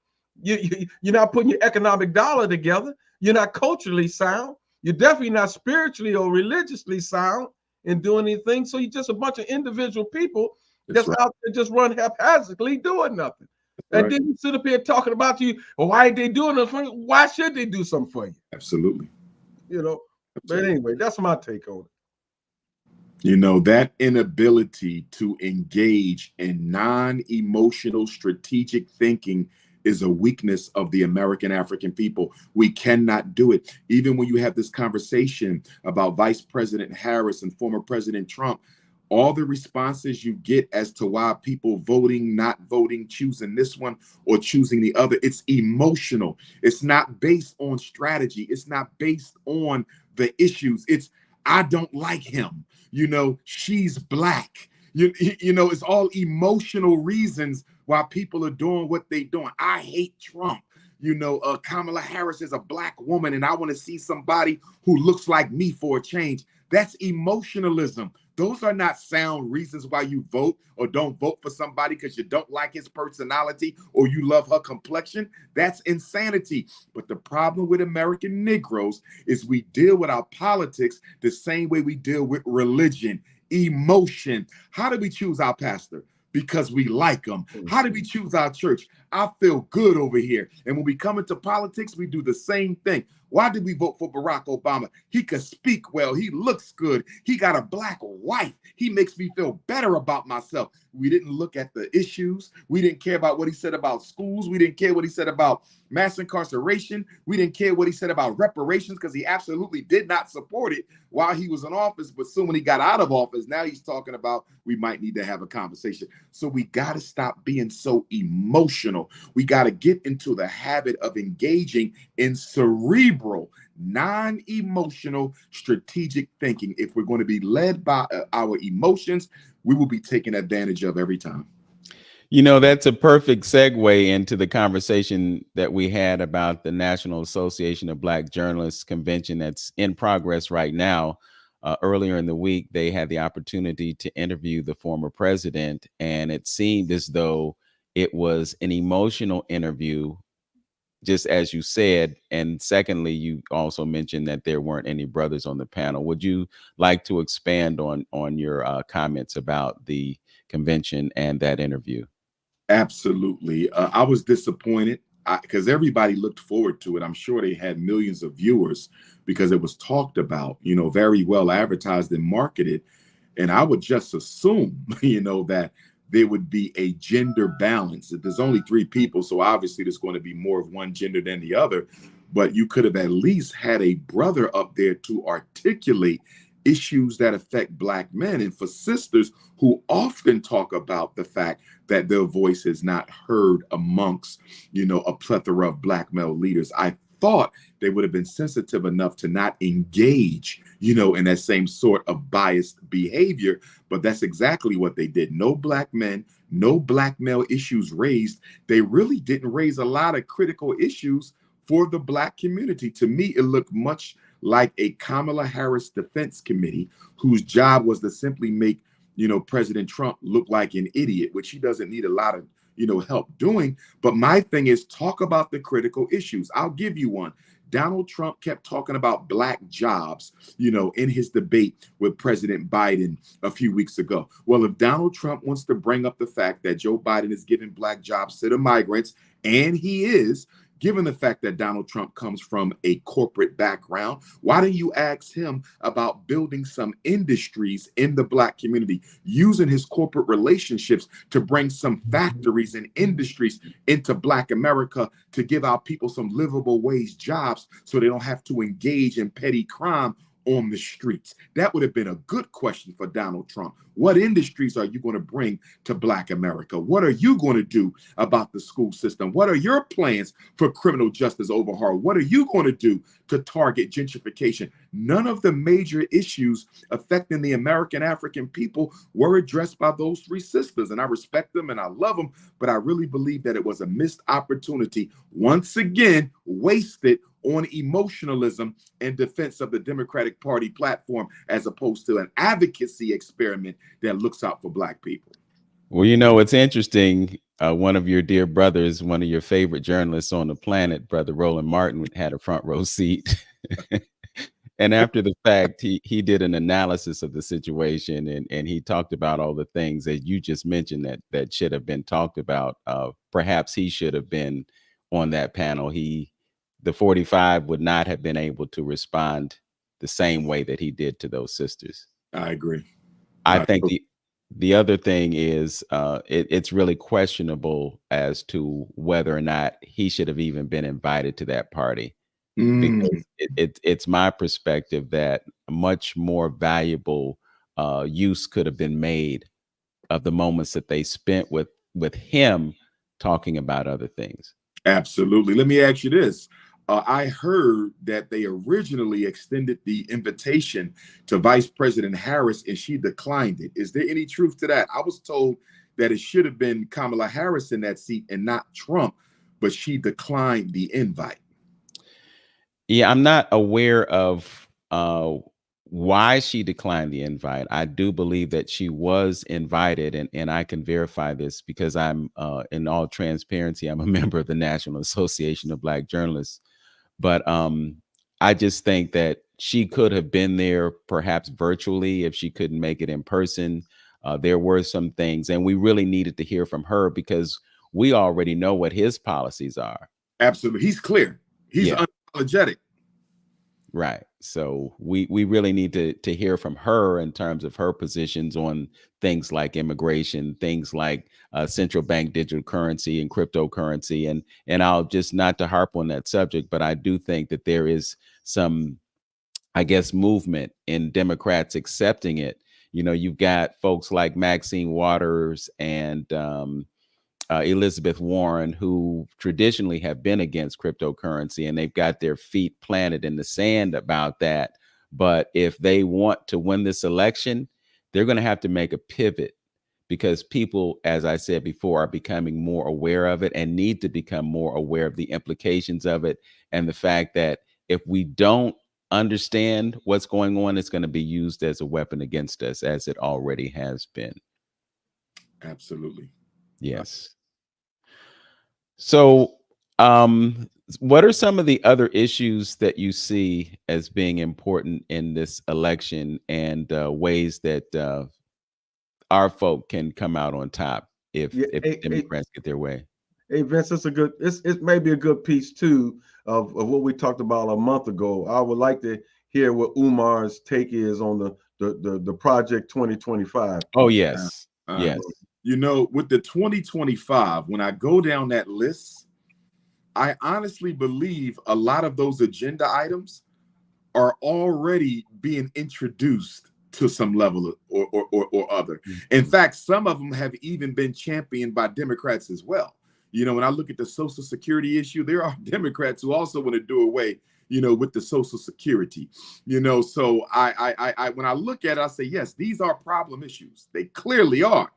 You're not putting your economic dollar together. You're not culturally sound. You're definitely not spiritually or religiously sound in doing anything. So you're just a bunch of individual people that's out there just run haphazardly doing nothing. And then you sit up here talking about why ain't they doing it for you? Why should they do something for you?
Absolutely.
You know, but anyway, that's my take on it.
You know, that inability to engage in non-emotional strategic thinking is a weakness of the American African people. We cannot do it. Even when you have this conversation about Vice President Harris and former President Trump, all the responses you get as to why people voting, not voting, choosing this one or choosing the other, it's emotional. It's not based on strategy. It's not based on the issues. It's, I don't like him. You know, she's black. You know, it's all emotional reasons why people are doing what they're doing. I hate Trump. You know, Kamala Harris is a black woman and I want to see somebody who looks like me for a change. That's emotionalism. Those are not sound reasons why you vote or don't vote for somebody because you don't like his personality or you love her complexion. That's insanity. But the problem with American Negroes is we deal with our politics the same way we deal with religion, emotion. How do we choose our pastor? Because we like them. How do we choose our church? I feel good over here. And when we come into politics, we do the same thing. Why did we vote for Barack Obama? He could speak well. He looks good. He got a black wife. He makes me feel better about myself. We didn't look at the issues. We didn't care about what he said about schools. We didn't care what he said about mass incarceration. We didn't care what he said about reparations because he absolutely did not support it while he was in office. But soon when he got out of office, now he's talking about we might need to have a conversation. So we got to stop being so emotional. We got to get into the habit of engaging in cerebral, non-emotional, strategic thinking. If we're going to be led by our emotions, we will be taken advantage of every time.
You know, that's a perfect segue into the conversation that we had about the National Association of Black Journalists convention that's in progress right now. Earlier in the week, they had the opportunity to interview the former president, and it seemed as though it was an emotional interview, just as you said. And secondly, you also mentioned that there weren't any brothers on the panel. Would you like to expand on your comments about the convention and that interview?
Absolutely. I was disappointed because everybody looked forward to it. I'm sure they had millions of viewers because it was talked about, you know, very well advertised and marketed. And I would just assume, you know, that there would be a gender balance. There's only 3 people, so obviously there's going to be more of one gender than the other. But you could have at least had a brother up there to articulate issues that affect Black men, and for sisters who often talk about the fact that their voice is not heard amongst, you know, a plethora of Black male leaders. I thought they would have been sensitive enough to not engage, you know, in that same sort of biased behavior, but that's exactly what they did. No Black men, no Black male issues raised. They really didn't raise a lot of critical issues for the Black community. To me, it looked much like a Kamala Harris Defense Committee whose job was to simply make, you know, President Trump look like an idiot, which he doesn't need a lot of, you know, help doing. But my thing is, talk about the critical issues. I'll give you one. Donald Trump kept talking about Black jobs, you know, in his debate with President Biden a few weeks ago. Well, if Donald Trump wants to bring up the fact that Joe Biden is giving Black jobs to the migrants, and he is, given the fact that Donald Trump comes from a corporate background, why don't you ask him about building some industries in the Black community, using his corporate relationships to bring some factories and industries into Black America to give our people some livable wage jobs so they don't have to engage in petty crime on the streets? That would have been a good question for Donald Trump. What industries are you going to bring to Black America? What are you going to do about the school system? What are your plans for criminal justice overhaul? What are you going to do to target gentrification? None of the major issues affecting the American African people were addressed by those 3 sisters. And I respect them and I love them, but I really believe that it was a missed opportunity, once again, wasted on emotionalism in defense of the Democratic Party platform, as opposed to an advocacy experiment that looks out for Black people.
Well, you know, it's interesting. One of your dear brothers, one of your favorite journalists on the planet, Brother Roland Martin, had a front row seat. And after the fact, he did an analysis of the situation, and he talked about all the things that you just mentioned that should have been talked about. Perhaps he should have been on that panel. The 45 would not have been able to respond the same way that he did to those sisters.
I agree.
I think The other thing is it's really questionable as to whether or not he should have even been invited to that party, because it's my perspective that much more valuable use could have been made of the moments that they spent with him talking about other things.
Absolutely. Let me ask you this. I heard that they originally extended the invitation to Vice President Harris and she declined it. Is there any truth to that? I was told that it should have been Kamala Harris in that seat and not Trump, but she declined the invite.
Yeah, I'm not aware of why she declined the invite. I do believe that she was invited, and I can verify this because I'm, in all transparency, I'm a member of the National Association of Black Journalists. But I just think that she could have been there, perhaps virtually, if she couldn't make it in person. There were some things, and we really needed to hear from her because we already know what his policies are.
Absolutely. He's clear. He's unapologetic.
Right. So we really need to hear from her in terms of her positions on things like immigration, things like central bank digital currency and cryptocurrency. And I'll just, not to harp on that subject, but I do think that there is some, I guess, movement in Democrats accepting it. You know, you've got folks like Maxine Waters and Elizabeth Warren, who traditionally have been against cryptocurrency, and they've got their feet planted in the sand about that. But if they want to win this election, they're going to have to make a pivot, because people, as I said before, are becoming more aware of it and need to become more aware of the implications of it, and the fact that if we don't understand what's going on, it's going to be used as a weapon against us, as it already has been.
Absolutely.
Yes. So, what are some of the other issues that you see as being important in this election, and ways that our folk can come out on top if Democrats get their way?
Hey Vince, it may be a good piece too of what we talked about a month ago. I would like to hear what Umar's take is on the Project 2025.
Oh yes, yes.
You know, with the 2025, when I go down that list, I honestly believe a lot of those agenda items are already being introduced to some level or other. In fact, some of them have even been championed by Democrats as well. You know, when I look at the Social Security issue, there are Democrats who also want to do away, you know, with the Social Security. You know, so I when I look at it, I say, yes, these are problem issues. They clearly are.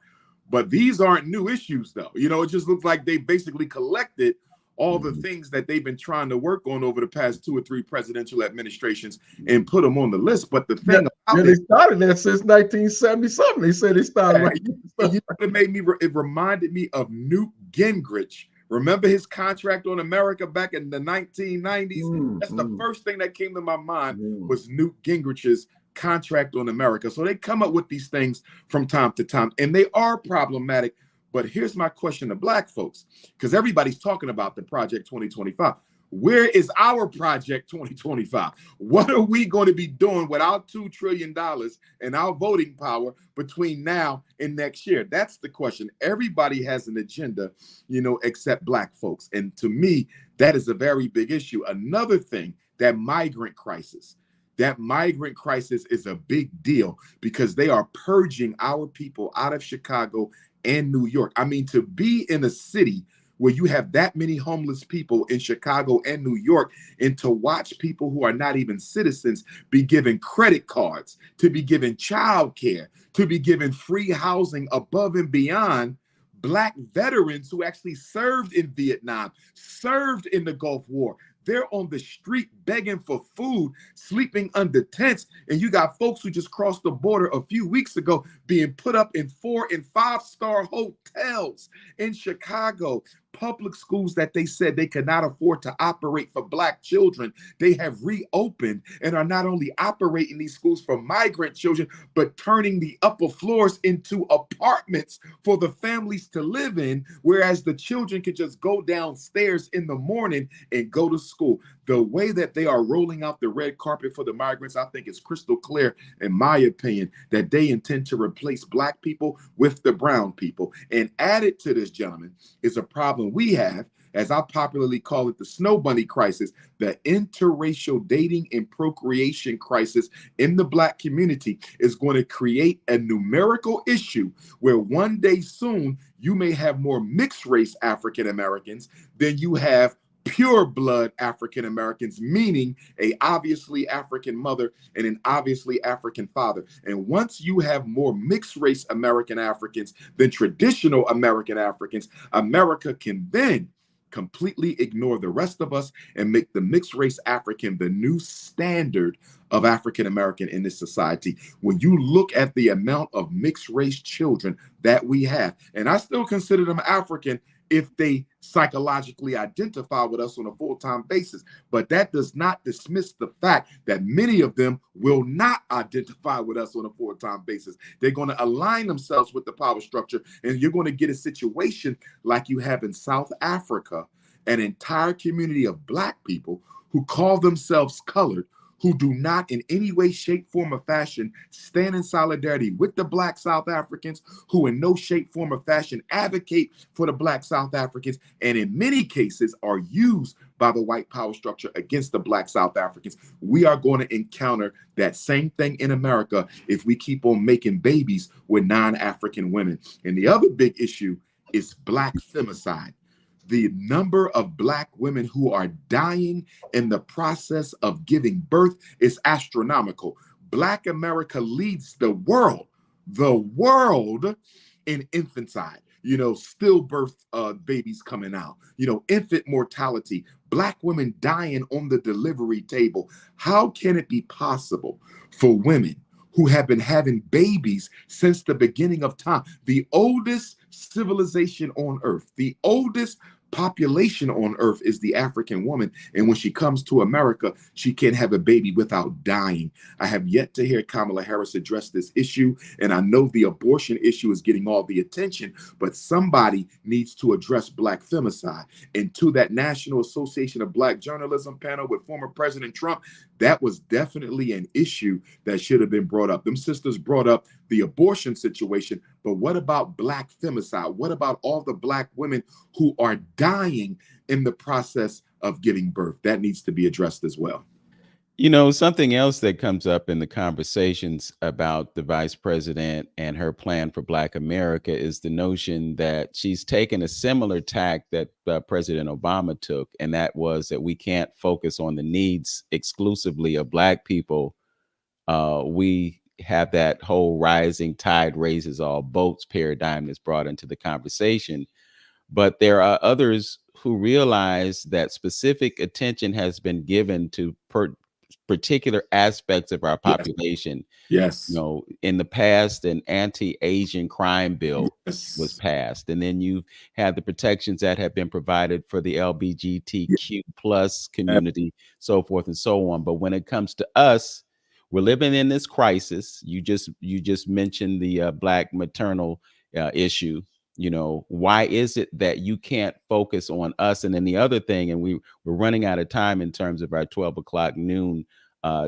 But these aren't new issues, though. You know, it just looks like they basically collected all the things that they've been trying to work on over the past 2 or 3 presidential administrations and put them on the list. But the thing about
they started that since 1970 something. They said they started.
You know, it reminded me of Newt Gingrich. Remember his contract on America back in the 1990s? That's the first thing that came to my mind was Newt Gingrich's contract on America. So they come up with these things from time to time, and they are problematic. But here's my question to Black folks, because everybody's talking about the Project 2025. Where is our Project 2025? What are we going to be doing with our $2 trillion and our voting power between now and next year? That's the question. Everybody has an agenda, you know, except Black folks. And to me, that is a very big issue. Another thing, that migrant crisis. That migrant crisis is a big deal because they are purging our people out of Chicago and New York. I mean, to be in a city where you have that many homeless people in Chicago and New York, and to watch people who are not even citizens be given credit cards, to be given childcare, to be given free housing above and beyond. Black veterans who actually served in Vietnam, served in the Gulf War, they're on the street begging for food, sleeping under tents. And you got folks who just crossed the border a few weeks ago being put up in 4- and 5-star hotels in Chicago. public schools that they said they could not afford to operate for Black children, they have reopened and are not only operating these schools for migrant children, but turning the upper floors into apartments for the families to live in, whereas the children could just go downstairs in the morning and go to school. The way that they are rolling out the red carpet for the migrants, I think it's crystal clear, in my opinion, that they intend to replace Black people with the brown people. And added to this, gentlemen, is a problem we have, as I popularly call it, the snow bunny crisis, the interracial dating and procreation crisis in the Black community is going to create a numerical issue where one day soon you may have more mixed race African Americans than you have pure blood African Americans, meaning a obviously African mother and an obviously African father. And once you have more mixed race American Africans than traditional American Africans, America can then completely ignore the rest of us and make the mixed race African the new standard of African American in this society. When you look at the amount of mixed race children that we have, and I still consider them African if they psychologically identify with us on a full-time basis. But that does not dismiss the fact that many of them will not identify with us on a full-time basis. They're going to align themselves with the power structure, and you're going to get a situation like you have in South Africa, an entire community of Black people who call themselves colored, who do not in any way, shape, form, or fashion stand in solidarity with the Black South Africans, who in no shape, form, or fashion advocate for the Black South Africans, and in many cases are used by the white power structure against the Black South Africans. We are going to encounter that same thing in America if we keep on making babies with non-African women. And the other big issue is Black femicide. The number of Black women who are dying in the process of giving birth is astronomical. Black America leads the world in infanticide, stillbirth babies coming out, infant mortality, Black women dying on the delivery table. How can it be possible for women who have been having babies since the beginning of time, the oldest civilization on earth, the oldest population on earth is the African woman, and when she comes to America, she can't have a baby without dying? I have yet to hear Kamala Harris address this issue, and I know the abortion issue is getting all the attention, but somebody needs to address Black femicide. And to that National Association of Black Journalism panel with former President Trump, that was definitely an issue that should have been brought up. Them sisters brought up the abortion situation, but what about Black femicide? What about all the Black women who are dying in the process of giving birth? That needs to be addressed as well.
Something else that comes up in the conversations about the vice president and her plan for Black America is the notion that she's taken a similar tack that President Obama took, and that was that we can't focus on the needs exclusively of Black people. We have that whole rising tide raises all boats paradigm that's brought into the conversation. But there are others who realize that specific attention has been given to particular aspects of our population.
Yes.
In the past, an anti-Asian crime bill was passed. And then you have the protections that have been provided for the LGBTQ plus community, so forth and so on. But when it comes to us, we're living in this crisis. You just mentioned the Black maternal issue. Why is it that you can't focus on us? And then the other thing, and we're running out of time in terms of our 12 o'clock noon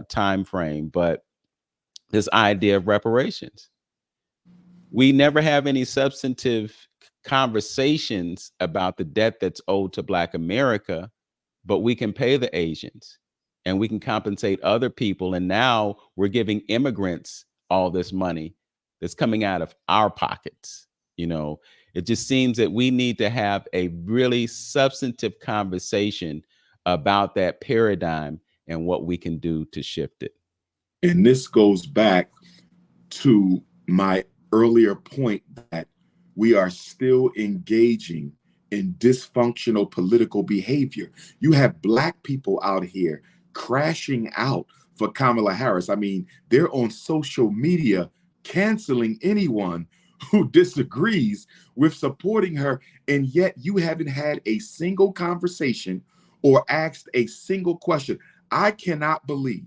time frame, but this idea of reparations. We never have any substantive conversations about the debt that's owed to Black America, but we can pay the Asians and we can compensate other people. And now we're giving immigrants all this money that's coming out of our pockets. It just seems that we need to have a really substantive conversation about that paradigm and what we can do to shift it.
And this goes back to my earlier point that we are still engaging in dysfunctional political behavior. You have Black people out here crashing out for Kamala Harris. I mean, they're on social media canceling anyone who disagrees with supporting her, and yet you haven't had a single conversation or asked a single question. I cannot believe,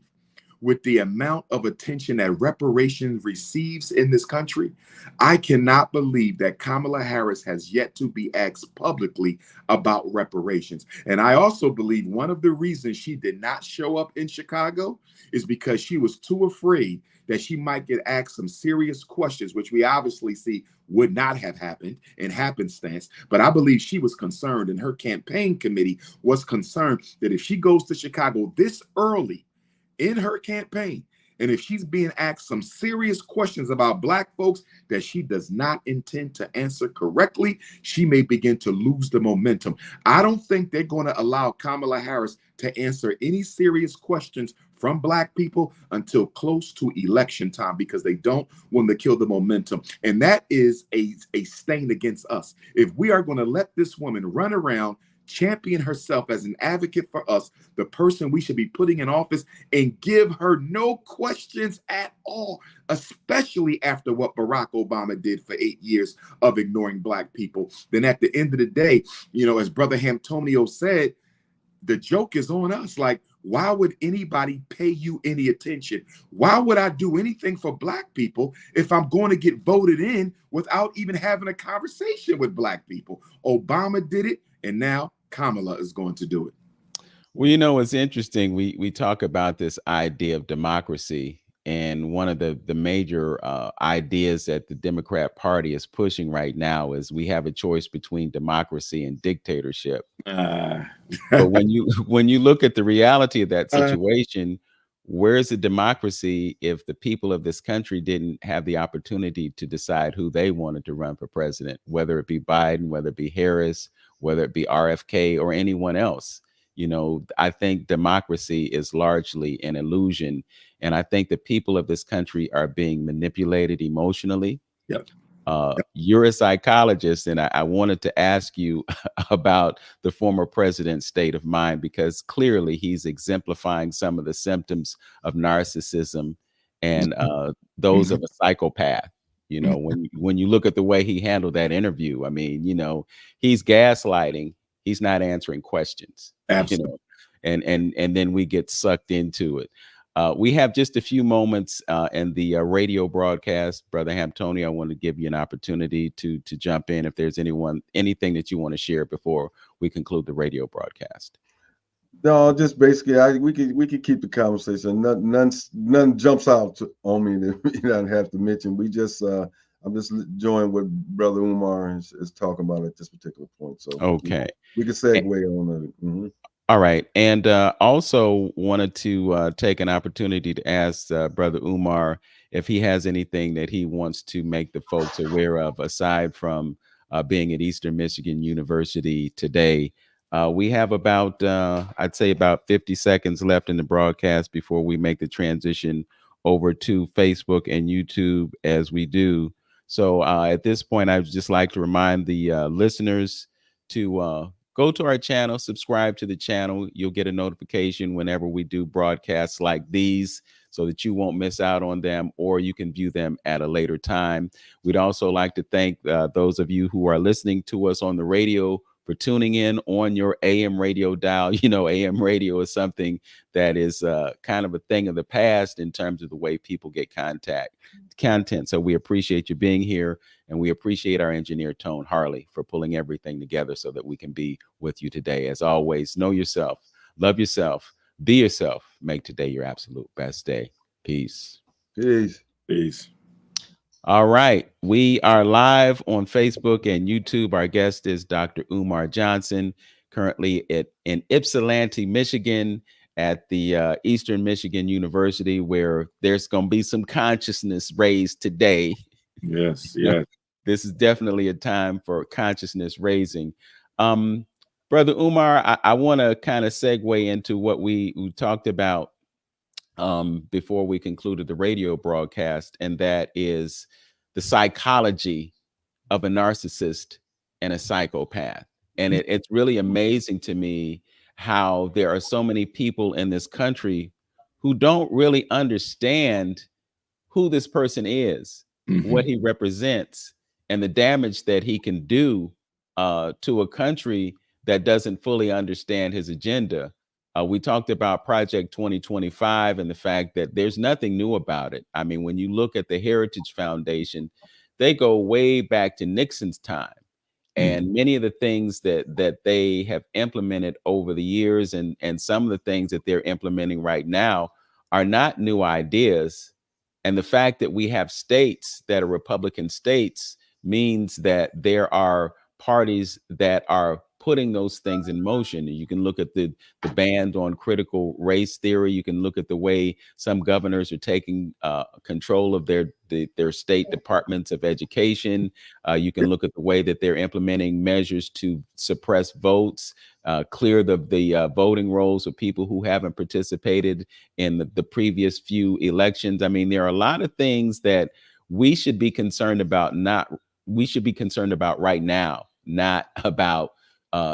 with the amount of attention that reparations receives in this country, I cannot believe that Kamala Harris has yet to be asked publicly about reparations. And I also believe one of the reasons she did not show up in Chicago is because she was too afraid that she might get asked some serious questions, which we obviously see would not have happened in happenstance. But I believe she was concerned, and her campaign committee was concerned, that if she goes to Chicago this early in her campaign, and if she's being asked some serious questions about Black folks that she does not intend to answer correctly, she may begin to lose the momentum. I don't think they're going to allow Kamala Harris to answer any serious questions from Black people until close to election time, because they don't want to kill the momentum. And that is a stain against us. If we are going to let this woman run around, champion herself as an advocate for us, the person we should be putting in office, and give her no questions at all, especially after what Barack Obama did for 8 years of ignoring Black people, then at the end of the day, as Brother Hamtonio said, the joke is on us. Like, why would anybody pay you any attention? Why would I do anything for Black people if I'm going to get voted in without even having a conversation with Black people? Obama did it, and now Kamala is going to do it.
Well, it's interesting. We talk about this idea of democracy, and one of the major ideas that the Democrat Party is pushing right now is we have a choice between democracy and dictatorship. But when you look at the reality of that situation, where's the democracy if the people of this country didn't have the opportunity to decide who they wanted to run for president, whether it be Biden, whether it be Harris, whether it be RFK or anyone else? I think democracy is largely an illusion. And I think the people of this country are being manipulated emotionally.
Yep.
You're a psychologist, and I wanted to ask you about the former president's state of mind, because clearly he's exemplifying some of the symptoms of narcissism and those of a psychopath. When you look at the way he handled that interview, I mean, he's gaslighting. He's not answering questions.
Absolutely.
And then we get sucked into it. We have just a few moments in the radio broadcast. Brother Hamtonio, I want to give you an opportunity to jump in if there's anything that you want to share before we conclude the radio broadcast.
No, just basically, we could keep the conversation. None jumps out on me that we don't have to mention. I'm just enjoying what Brother Umar is talking about at this particular point. So
okay,
we can segue on it. Mm-hmm.
All right, and also wanted to take an opportunity to ask Brother Umar if he has anything that he wants to make the folks aware of, aside from being at Eastern Michigan University today. We have I'd say about 50 seconds left in the broadcast before we make the transition over to Facebook and YouTube as we do. So at this point, I'd just like to remind the listeners to go to our channel, subscribe to the channel. You'll get a notification whenever we do broadcasts like these, so that you won't miss out on them, or you can view them at a later time. We'd also like to thank those of you who are listening to us on the radio for tuning in on your AM radio dial. AM radio is something that is kind of a thing of the past in terms of the way people get content. So we appreciate you being here, and we appreciate our engineer, Tone Harley, for pulling everything together so that we can be with you today. As always, know yourself, love yourself, be yourself, make today your absolute best day. Peace.
Peace.
All right. We are live on Facebook and YouTube. Our guest is Dr. Umar Johnson, currently in Ypsilanti, Michigan, at the Eastern Michigan University, where there's going to be some consciousness raised today.
Yes.
This is definitely a time for consciousness raising. Brother Umar, I want to kind of segue into what we talked about before we concluded the radio broadcast, and that is the psychology of a narcissist and a psychopath. And it's really amazing to me how there are so many people in this country who don't really understand who this person is, what he represents, and the damage that he can do to a country that doesn't fully understand his agenda. We talked about Project 2025 and the fact that there's nothing new about it. I mean, when you look at the Heritage Foundation, they go way back to Nixon's time. And many of the things that they have implemented over the years, and some of the things that they're implementing right now, are not new ideas. And the fact that we have states that are Republican states means that there are parties that are putting those things in motion. You can look at the ban on critical race theory. You can look at the way some governors are taking control of their state departments of education. You can look at the way that they're implementing measures to suppress votes, clear the voting rolls of people who haven't participated in the previous few elections. I mean, there are a lot of things that we should be concerned about. We should be concerned about right now, not about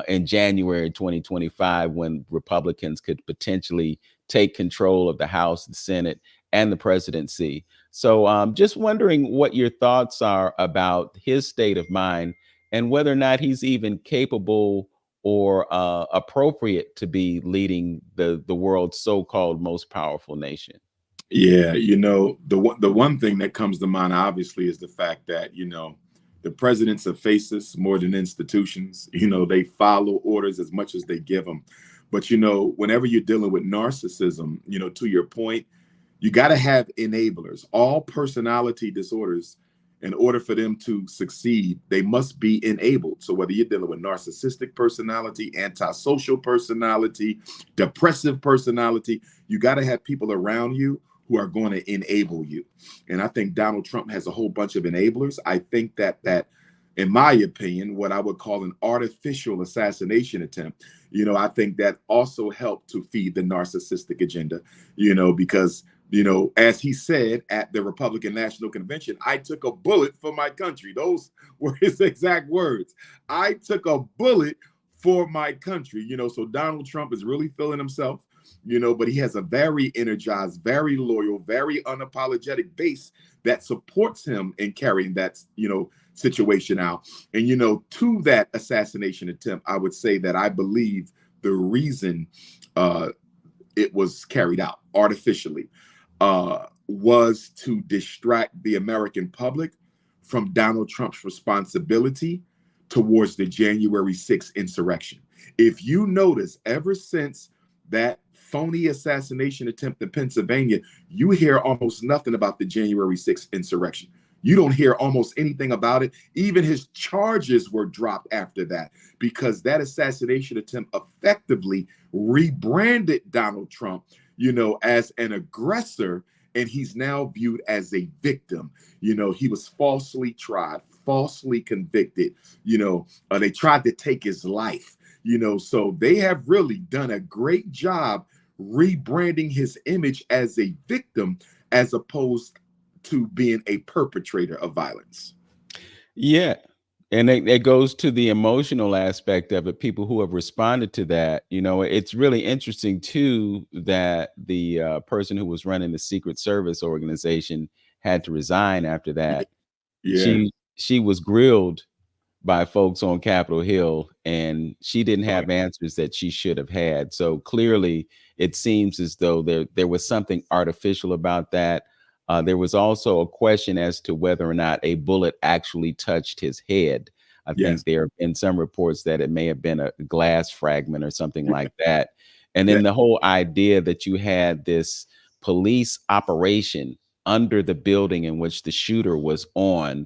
in January 2025, when Republicans could potentially take control of the House, the Senate, and the presidency. So just wondering what your thoughts are about his state of mind and whether or not he's even capable or appropriate to be leading the world's so-called most powerful nation.
Yeah, the one thing that comes to mind obviously is the fact that the presidents are faces more than institutions. They follow orders as much as they give them. But whenever you're dealing with narcissism, to your point, you got to have enablers. All personality disorders, in order for them to succeed, they must be enabled. So whether you're dealing with narcissistic personality, antisocial personality, depressive personality, you got to have people around you who are going to enable you. And I think Donald Trump has a whole bunch of enablers. I think that in my opinion, what I would call an artificial assassination attempt, I think that also helped to feed the narcissistic agenda, because as he said at the Republican National Convention, I took a bullet for my country. Those were his exact words. I took a bullet for my country. So Donald Trump is really feeling himself, but he has a very energized, very loyal, very unapologetic base that supports him in carrying that, situation out. And, to that assassination attempt, I would say that I believe the reason it was carried out artificially was to distract the American public from Donald Trump's responsibility towards the January 6th insurrection. If you notice, ever since that phony assassination attempt in Pennsylvania, you hear almost nothing about the January 6th insurrection. You don't hear almost anything about it. Even his charges were dropped after that, because that assassination attempt effectively rebranded Donald Trump, as an aggressor, and he's now viewed as a victim. He was falsely tried, falsely convicted. They tried to take his life. So they have really done a great job rebranding his image as a victim as opposed to being a perpetrator of violence.
Yeah. And it goes to the emotional aspect of it. People who have responded to that, it's really interesting too that the person who was running the Secret Service organization had to resign after that.
Yeah.
She was grilled by folks on Capitol Hill, and she didn't have answers that she should have had. So clearly, it seems as though there was something artificial about that. There was also a question as to whether or not a bullet actually touched his head. I think there have been some reports that it may have been a glass fragment or something like that. And then the whole idea that you had this police operation under the building in which the shooter was on.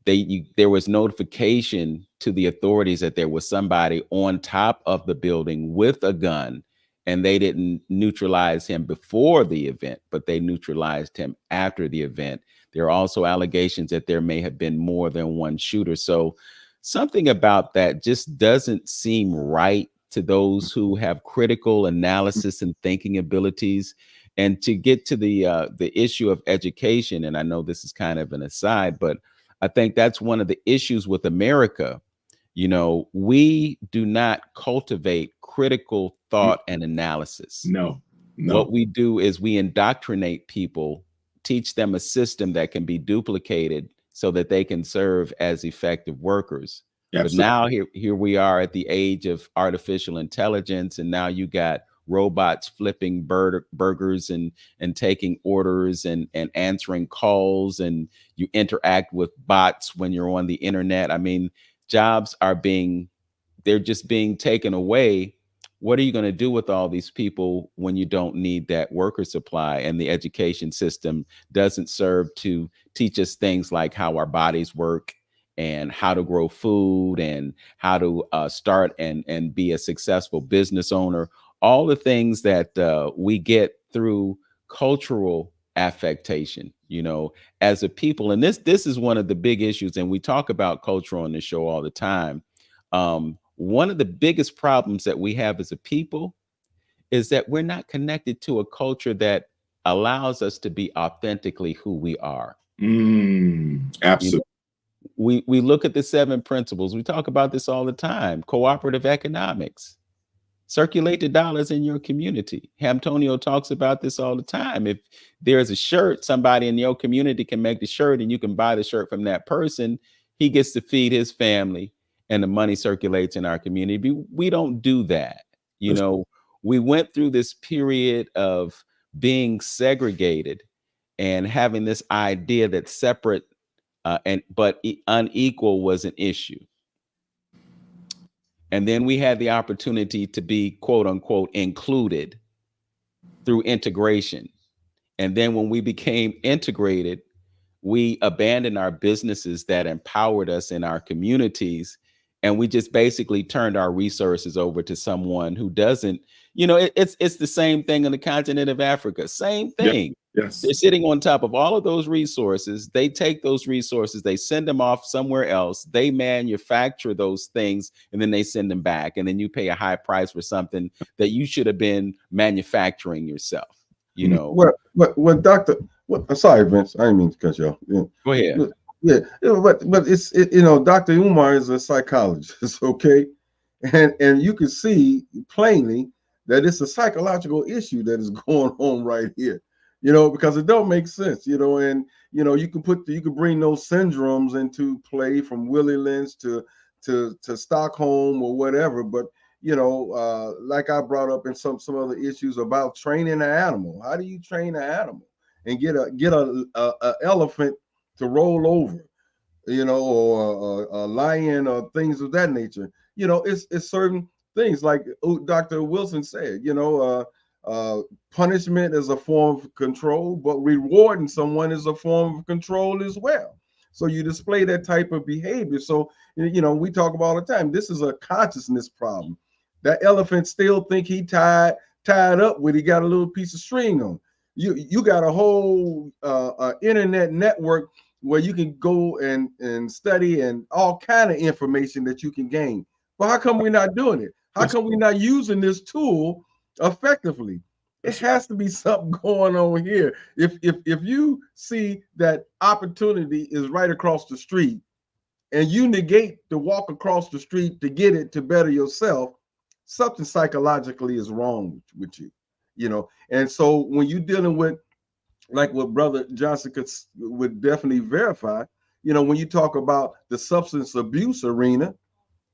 There was notification to the authorities that there was somebody on top of the building with a gun, and they didn't neutralize him before the event, but they neutralized him after the event. There are also allegations that there may have been more than one shooter. So something about that just doesn't seem right to those who have critical analysis and thinking abilities. And to get to the issue of education, and I know this is kind of an aside, but I think that's one of the issues with America. We do not cultivate critical thought and analysis.
No.
What we do is we indoctrinate people, teach them a system that can be duplicated so that they can serve as effective workers. But
Absolutely.
now here we are at the age of artificial intelligence, and now you got robots flipping burgers and taking orders and answering calls, and you interact with bots when you're on the internet. I mean, jobs are they're just being taken away. What are you going to do with all these people when you don't need that worker supply, and the education system doesn't serve to teach us things like how our bodies work and how to grow food and how to start and be a successful business owner? All the things that we get through cultural affectation, as a people. And this is one of the big issues, and we talk about culture on the show all the time. One of the biggest problems that we have as a people is that we're not connected to a culture that allows us to be authentically who we are.
Absolutely.
We look at the 7 principles. We talk about this all the time. Cooperative economics. Circulate the dollars in your community. Hamtonio talks about this all the time. If there's a shirt, somebody in your community can make the shirt and you can buy the shirt from that person. He gets to feed his family and the money circulates in our community. We don't do that. We went through this period of being segregated and having this idea that separate but unequal was an issue. And then we had the opportunity to be, quote unquote, included through integration. And then when we became integrated, we abandoned our businesses that empowered us in our communities. And we just basically turned our resources over to someone who doesn't, it's the same thing on the continent of Africa. Same thing.
Yes.
They're sitting on top of all of those resources. They take those resources, they send them off somewhere else. They manufacture those things and then they send them back. And then you pay a high price for something that you should have been manufacturing yourself.
Well, Doctor, sorry, Vince, I didn't mean to cut you off. Yeah.
Go ahead.
Yeah, but it's Dr. Umar is a psychologist, okay, and you can see plainly that it's a psychological issue that is going on right here, because it don't make sense, and you can bring those syndromes into play from Willie Lynch to Stockholm or whatever, but like I brought up in some other issues about training an animal. How do you train an animal and get a elephant to roll over, or a lion or things of that nature? It's certain things like Dr. Wilson said, punishment is a form of control, but rewarding someone is a form of control as well. So you display that type of behavior. So, we talk about all the time, this is a consciousness problem. That elephant still think he tied up with, he got a little piece of string on. You got a whole internet network where you can go and study and all kind of information that you can gain. But how come we're not doing it? How come we're not using this tool effectively? It has to be something going on here. If you see that opportunity is right across the street and you negate the walk across the street to get it to better yourself, something psychologically is wrong with you, And so when you're dealing with, like what Brother Johnson would definitely verify, when you talk about the substance abuse arena,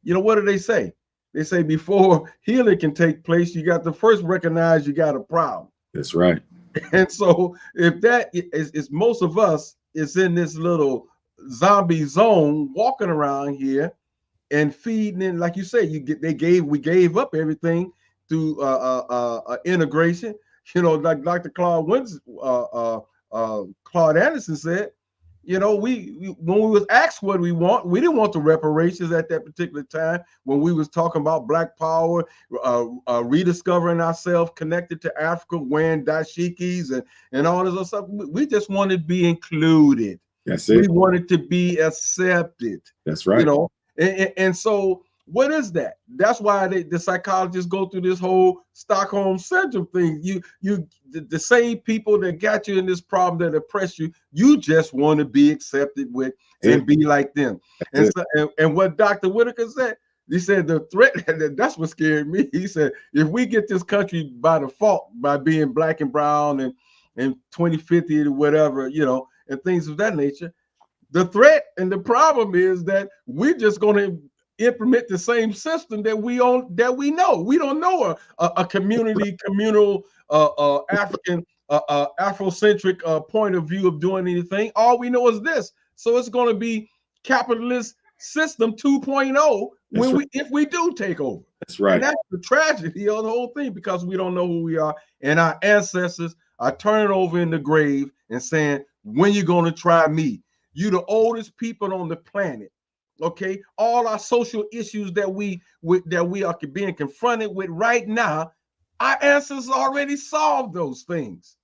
what do they say? They say before healing can take place, you got to first recognize you got a problem.
That's right.
And so if that is most of us is in this little zombie zone walking around here and feeding in, like you say, we gave up everything through integration. Like Dr. Claude Anderson said, when we was asked what we want, we didn't want the reparations at that particular time when we was talking about Black Power, rediscovering ourselves connected to Africa, wearing dashikis and all this other stuff. We just wanted to be included.
That's it.
We wanted to be accepted.
That's right.
And so what is that? That's why the psychologists go through this whole Stockholm syndrome thing. The same people that got you in this problem, that oppress you, you just want to be accepted with and be like them. And what Dr. Whitaker said, he said the threat, that's what scared me. He said, if we get this country by default by being black and brown and 2050 or whatever, and things of that nature, The threat and the problem is that we're just going to implement the same system that we know. We don't know a communal African Afrocentric point of view of doing anything. All we know is this. So it's going to be capitalist system 2.0 if we do take over.
That's right.
And that's the tragedy of the whole thing, because we don't know who we are, and our ancestors are turning over in the grave and saying, when you going to try me? You the oldest people on the planet. Okay, all our social issues that we are being confronted with right now, our ancestors already solved those things.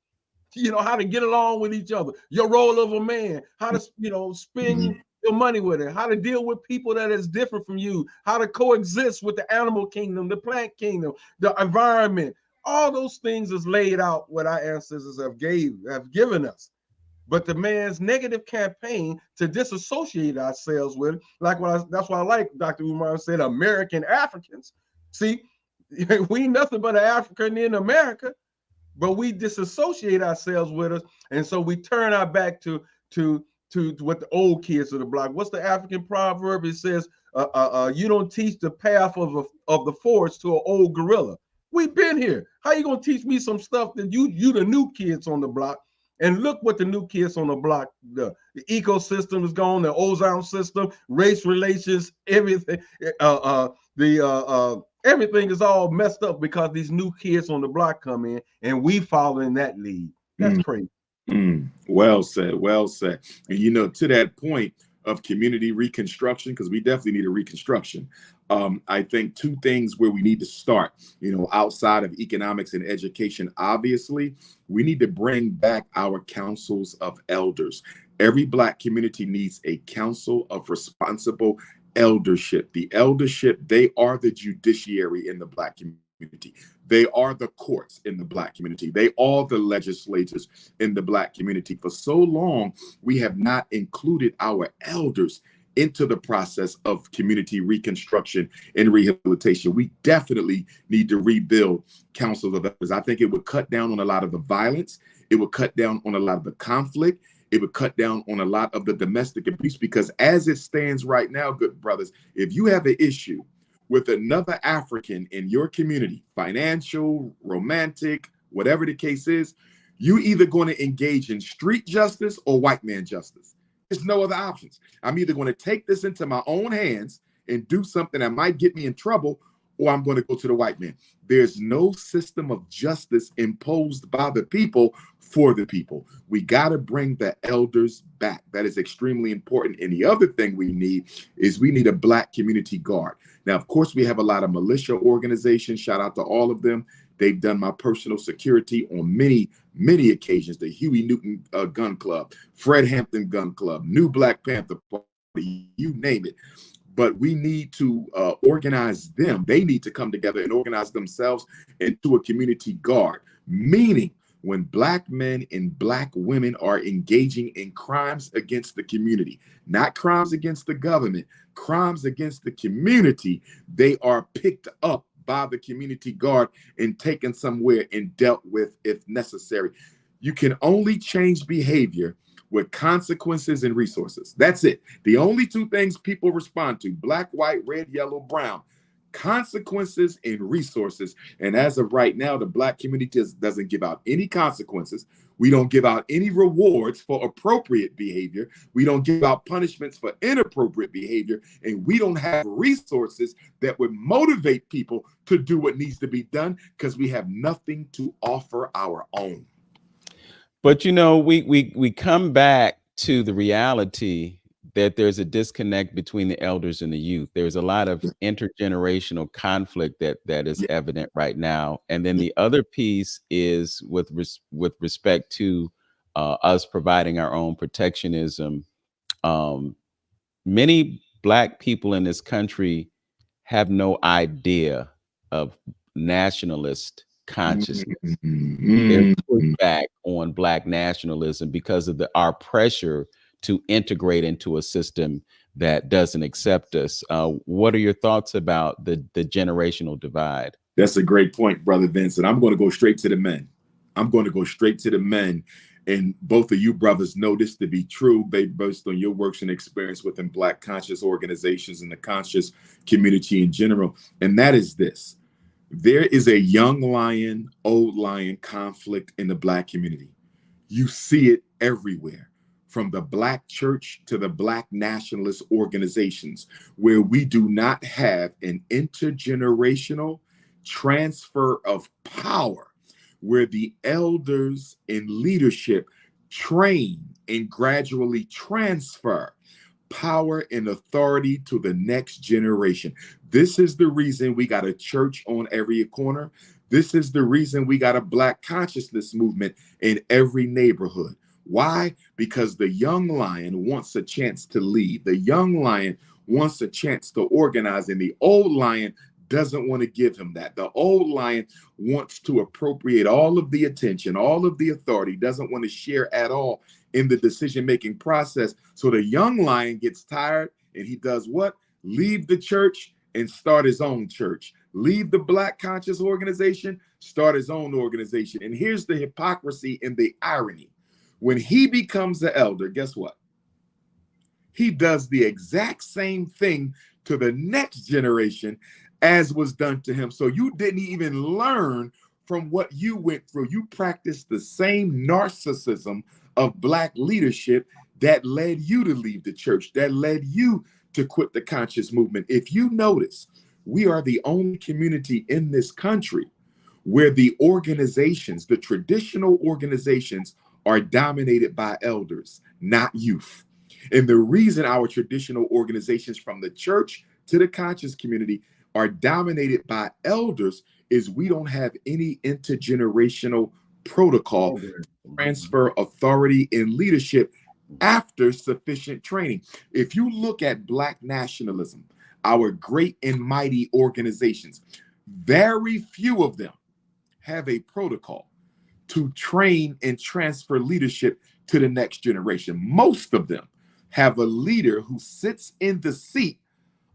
You know, how to get along with each other, your role of a man, how to, you know, spend your money with it, how to deal with people that is different from you, how to coexist with the animal kingdom, the plant kingdom, the environment. All those things is laid out what our ancestors have given us. But the man's negative campaign to disassociate ourselves with, that's why I like Dr. Umar said, American Africans. See, we nothing but an African in America, but we disassociate ourselves with us, and so we turn our back to what the old kids of the block. What's the African proverb? It says, "You don't teach the path of the forest to an old gorilla." We've been here. How you gonna teach me some stuff that you the new kids on the block? And look what the new kids on the block, the ecosystem is gone, the ozone system, race relations, everything. Everything is all messed up because these new kids on the block come in, and we follow in that lead. That's crazy.
Well said. Well said. And you know, to that point of community reconstruction, because we definitely need a reconstruction. I think two things where we need to start, you know, outside of economics and education, obviously, we need to bring back our councils of elders. Every Black community needs a council of responsible eldership. The eldership, they are the judiciary in the Black community. They are the courts in the Black community. They are the legislators in the Black community. For so long, we have not included our elders into the process of community reconstruction and rehabilitation. We definitely need to rebuild councils of elders. I think it would cut down on a lot of the violence. It would cut down on a lot of the conflict. It would cut down on a lot of the domestic abuse, because as it stands right now, good brothers, if you have an issue with another African in your community, financial, romantic, whatever the case is, you either going to engage in street justice or white man justice. There's no other options. I'm either going to take this into my own hands and do something that might get me in trouble, or I'm going to go to the white man. There's no system of justice imposed by the people for the people. We got to bring the elders back. That is extremely important. And the other thing we need is we need a Black community guard. Now, of course, we have a lot of militia organizations. Shout out to all of them. They've done my personal security on many, many occasions. The Huey Newton Gun Club, Fred Hampton Gun Club, New Black Panther Party, you name it. But we need to organize them. They need to come together and organize themselves into a community guard, meaning when Black men and Black women are engaging in crimes against the community, not crimes against the government, crimes against the community, they are picked up by the community guard and taken somewhere and dealt with if necessary. You can only change behavior with consequences and resources. That's it. The only two things people respond to: black, white, red, yellow, brown. Consequences and resources. And as of right now, the Black community just doesn't give out any consequences. We don't give out any rewards for appropriate behavior. We don't give out punishments for inappropriate behavior. And we don't have resources that would motivate people to do what needs to be done, because we have nothing to offer our own.
But, you know, we come back to the reality that there's a disconnect between the elders and the youth. There's a lot of intergenerational conflict that is evident right now. And then the other piece is with respect to us providing our own protectionism. Many Black people in this country have no idea of nationalist consciousness. They're pushed back on Black nationalism because of our pressure to integrate into a system that doesn't accept us. What are your thoughts about the generational divide?
That's a great point, Brother Vince. And I'm going to go straight to the men. I'm going to go straight to the men and both of you brothers know this to be true based on your works and experience within Black conscious organizations and the conscious community in general. And that is this: there is a young lion, old lion conflict in the Black community. You see it everywhere, from the Black church to the Black nationalist organizations, where we do not have an intergenerational transfer of power, where the elders in leadership train and gradually transfer power and authority to the next generation. This is the reason we got a church on every corner. This is the reason we got a Black consciousness movement in every neighborhood. Why? Because the young lion wants a chance to lead. The young lion wants a chance to organize, and the old lion doesn't want to give him that. The old lion wants to appropriate all of the attention, all of the authority, doesn't want to share at all in the decision-making process. So the young lion gets tired, and he does what? Leave the church and start his own church. Leave the Black conscious organization, start his own organization. And here's the hypocrisy and the irony. When he becomes the elder, guess what? He does the exact same thing to the next generation as was done to him. So you didn't even learn from what you went through. You practiced the same narcissism of Black leadership that led you to leave the church, that led you to quit the conscious movement. If you notice, we are the only community in this country where the organizations, the traditional organizations, are dominated by elders, not youth. And the reason our traditional organizations, from the church to the conscious community, are dominated by elders is we don't have any intergenerational protocol to transfer authority and leadership after sufficient training. If you look at Black nationalism, our great and mighty organizations, very few of them have a protocol to train and transfer leadership to the next generation. Most of them have a leader who sits in the seat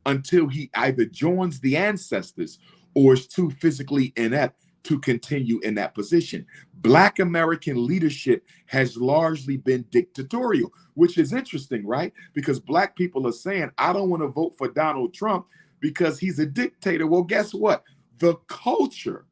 until he either joins the ancestors or is too physically inept to continue in that position. Black American leadership has largely been dictatorial, which is interesting, right? Because Black people are saying, I don't want to vote for Donald Trump because he's a dictator. Well, guess what? The culture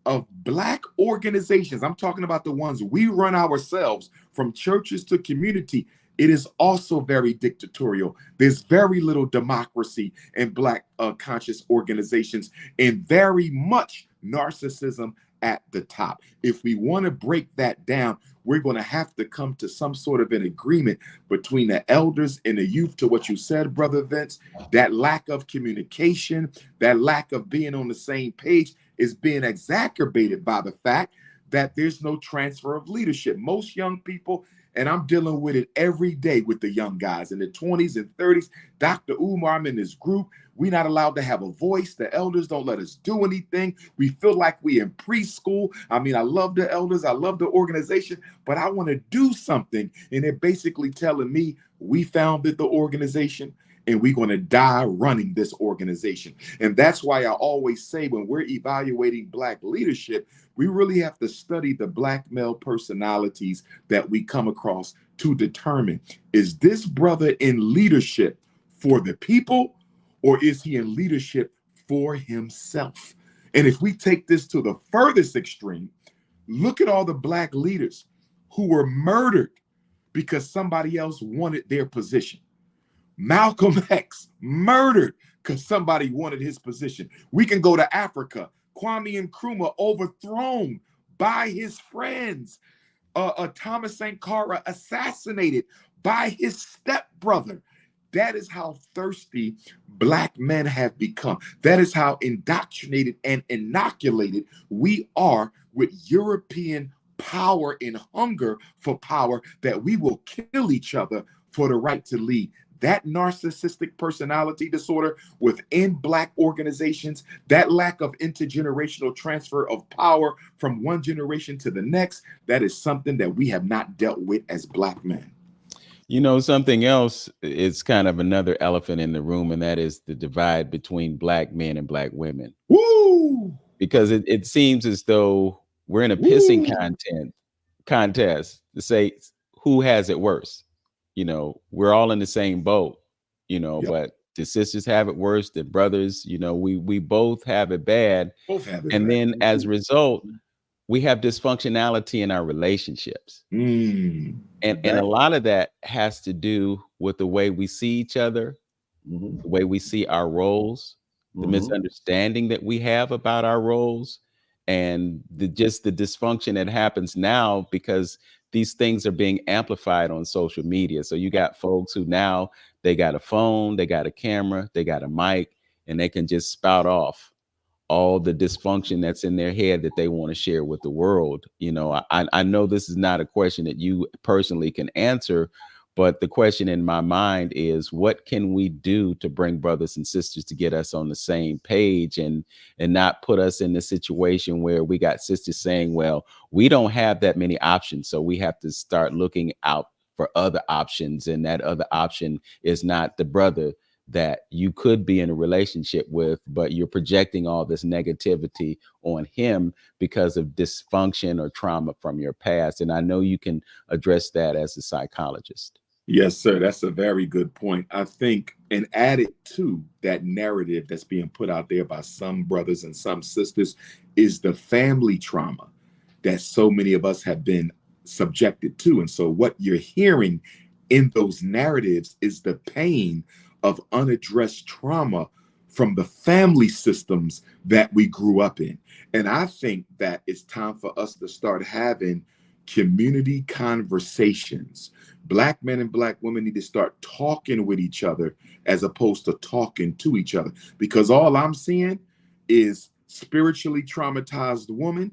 of Black organizations, I'm talking about the ones we run ourselves, from churches to community, it is also very dictatorial. There's very little democracy in Black conscious organizations, and very much narcissism at the top. If we want to break that down, we're going to have to come to some sort of an agreement between the elders and the youth. To what you said, Brother Vince, that lack of communication, that lack of being on the same page is being exacerbated by the fact that there's no transfer of leadership. Most young people, and I'm dealing with it every day with the young guys in the 20s and 30s. Dr. Umar, I'm in this group. We're not allowed to have a voice. The elders don't let us do anything. We feel like we in preschool. I mean, I love the elders. I love the organization, but I want to do something. And they're basically telling me, we founded the organization and we're going to die running this organization. And that's why I always say, when we're evaluating Black leadership, we really have to study the Black male personalities that we come across to determine, is this brother in leadership for the people, or is he in leadership for himself? And if we take this to the furthest extreme, look at all the Black leaders who were murdered because somebody else wanted their position. Malcolm X murdered because somebody wanted his position. We can go to Africa. Kwame Nkrumah overthrown by his friends. Thomas Sankara assassinated by his stepbrother. That is how thirsty Black men have become. That is how indoctrinated and inoculated we are with European power and hunger for power, that we will kill each other for the right to lead. That narcissistic personality disorder within Black organizations, that lack of intergenerational transfer of power from one generation to the next, that is something that we have not dealt with as Black men.
You know, something else is kind of another elephant in the room, and that is the divide between Black men and Black women.
Woo!
Because it seems as though we're in a pissing contest contest to say who has it worse. You know, we're all in the same boat, you know,
Yep.
but the sisters have it worse, the brothers, you know, we both have it bad.
Both have it
And
bad.
then as a result, we have dysfunctionality in our relationships. And a lot of that has to do with the way we see each other,
Mhm.
the way we see our roles, the
Mhm.
misunderstanding that we have about our roles, and just the dysfunction that happens now because these things are being amplified on social media. So you got folks who now they got a phone, they got a camera, they got a mic, and they can just spout off all the dysfunction that's in their head that they want to share with the world. You know, I know this is not a question that you personally can answer, but the question in my mind is what can we do to bring brothers and sisters to get us on the same page and not put us in the situation where we got sisters saying, well, we don't have that many options, so we have to start looking out for other options, and that other option is not the brother that you could be in a relationship with, but you're projecting all this negativity on him because of dysfunction or trauma from your past. And I know you can address that as a psychologist.
Yes, sir. That's a very good point. I think, and added to that narrative that's being put out there by some brothers and some sisters, is the family trauma that so many of us have been subjected to. And so, what you're hearing in those narratives is the pain of unaddressed trauma from the family systems that we grew up in. And I think that it's time for us to start having community conversations. Black men and Black women need to start talking with each other as opposed to talking to each other, because all I'm seeing is spiritually traumatized woman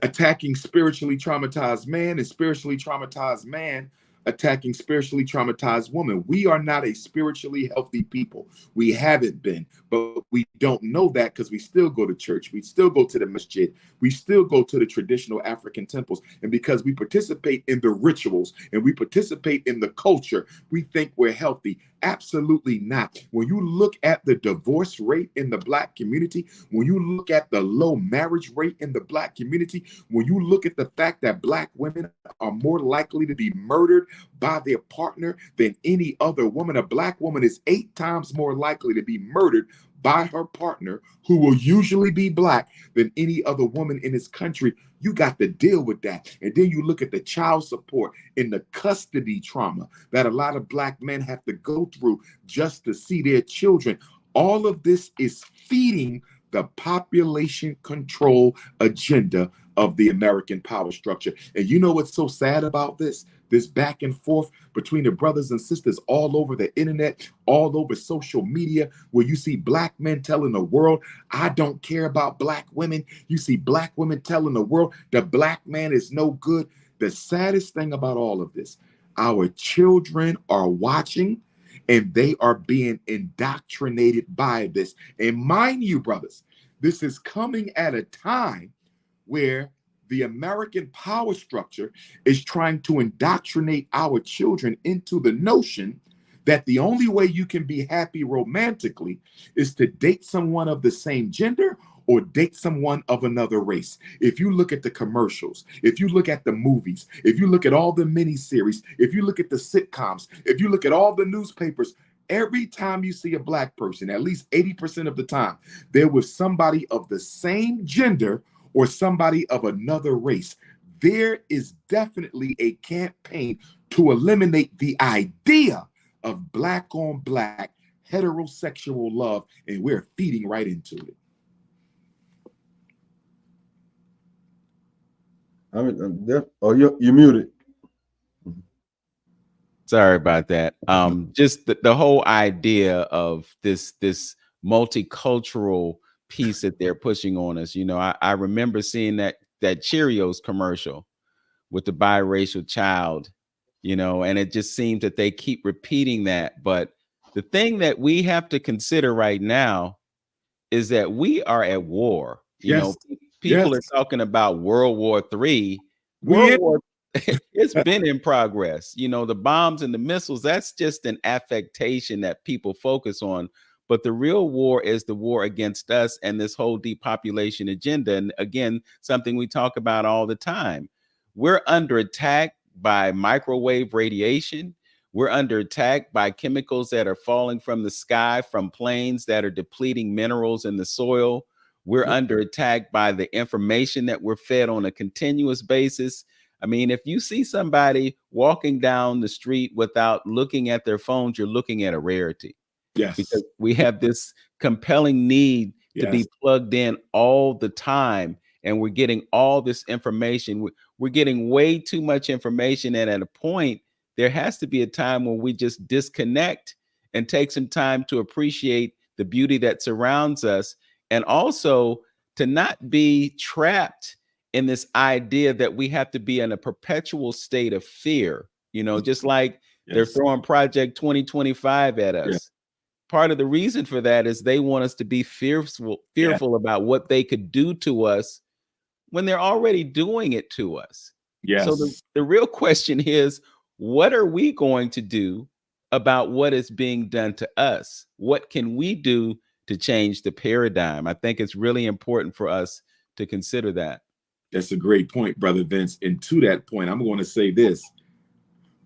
attacking spiritually traumatized man, and spiritually traumatized man attacking spiritually traumatized woman. We are not a spiritually healthy people. We haven't been, but we don't know that because we still go to church. We still go to the masjid. We still go to the traditional African temples. And because we participate in the rituals and we participate in the culture, we think we're healthy. Absolutely not. When you look at the divorce rate in the Black community, when you look at the low marriage rate in the Black community, when you look at the fact that Black women are more likely to be murdered by their partner than any other woman, a Black woman is 8 times more likely to be murdered by her partner, who will usually be Black, than any other woman in this country. You got to deal with that. And then you look at the child support and the custody trauma that a lot of Black men have to go through just to see their children. All of this is feeding the population control agenda of the American power structure. And you know what's so sad about this? This back and forth between the brothers and sisters all over the internet, all over social media, where you see Black men telling the world, I don't care about Black women. You see Black women telling the world the Black man is no good. The saddest thing about all of this, our children are watching and they are being indoctrinated by this. And mind you, brothers, this is coming at a time where the American power structure is trying to indoctrinate our children into the notion that the only way you can be happy romantically is to date someone of the same gender or date someone of another race. If you look at the commercials, if you look at the movies, if you look at all the miniseries, if you look at the sitcoms, if you look at all the newspapers, every time you see a Black person, at least 80% of the time, they're with somebody of the same gender or somebody of another race. There is definitely a campaign to eliminate the idea of Black on Black heterosexual love, and we're feeding right into it.
I mean, oh, you're muted.
Sorry about that. Just the whole idea of this multicultural piece that they're pushing on us. You know, I remember seeing that Cheerios commercial with the biracial child, you know, and it just seems that they keep repeating that. But the thing that we have to consider right now is that we are at war. You know, people are talking about World War III. World War it's been in progress. You know, the bombs and the missiles, that's just an affectation that people focus on. But the real war is the war against us and this whole depopulation agenda. And again, something we talk about all the time. we're under attack by microwave radiation. We're under attack by chemicals that are falling from the sky from planes that are depleting minerals in the soil. We're under attack by the information that we're fed on a continuous basis. I mean, if you see somebody walking down the street without looking at their phones, you're looking at a rarity.
Yes.
Because we have this compelling need to be plugged in all the time. And we're getting all this information. We're getting way too much information. And at a point, there has to be a time when we just disconnect and take some time to appreciate the beauty that surrounds us. And also to not be trapped in this idea that we have to be in a perpetual state of fear, you know, just like they're throwing Project 2025 at us. Part of the reason for that is they want us to be fearful about what they could do to us when they're already doing it to us. So the real question is, what are we going to do about what is being done to us? What can we do to change the paradigm? I think it's really important for us to consider that.
That's a great point, Brother Vince. And to that point, I'm going to say this.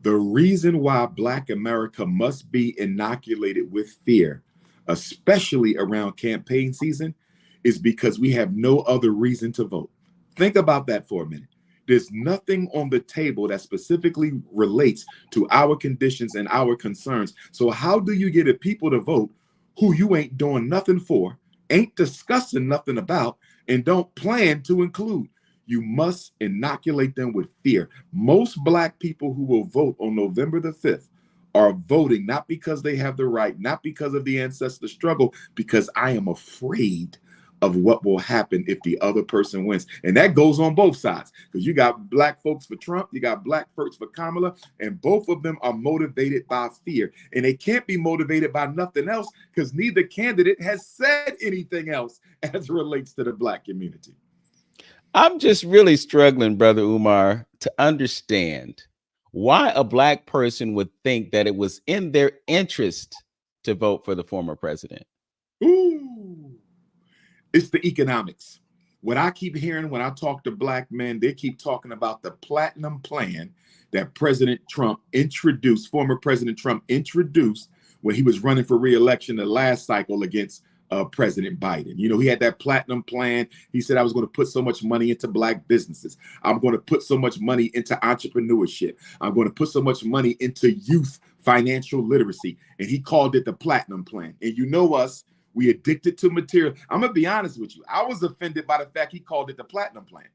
The reason why Black America must be inoculated with fear, especially around campaign season, is because we have no other reason to vote. Think about that for a minute. There's nothing on the table that specifically relates to our conditions and our concerns. So how do you get people to vote who you ain't doing nothing for, ain't discussing nothing about, and don't plan to include? You must inoculate them with fear. Most Black people who will vote on November the 5th are voting not because they have the right, not because of the ancestor struggle, because I am afraid of what will happen if the other person wins. And that goes on both sides, because you got Black folks for Trump, you got Black folks for Kamala, and both of them are motivated by fear. And they can't be motivated by nothing else because neither candidate has said anything else as it relates to the Black community.
I'm just really struggling, Brother Umar, to understand why a Black person would think that it was in their interest to vote for the former president.
Ooh, it's the economics. What I keep hearing when I talk to Black men, they keep talking about the platinum plan that President Trump introduced, former President Trump introduced when he was running for re-election the last cycle against President Biden. You know, he had that platinum plan. He said, I was going to put so much money into Black businesses. I'm going to put so much money into entrepreneurship. I'm going to put so much money into youth financial literacy. And he called it the platinum plan. And you know us, we addicted to material. I'm going to be honest with you. I was offended by the fact he called it the platinum plan,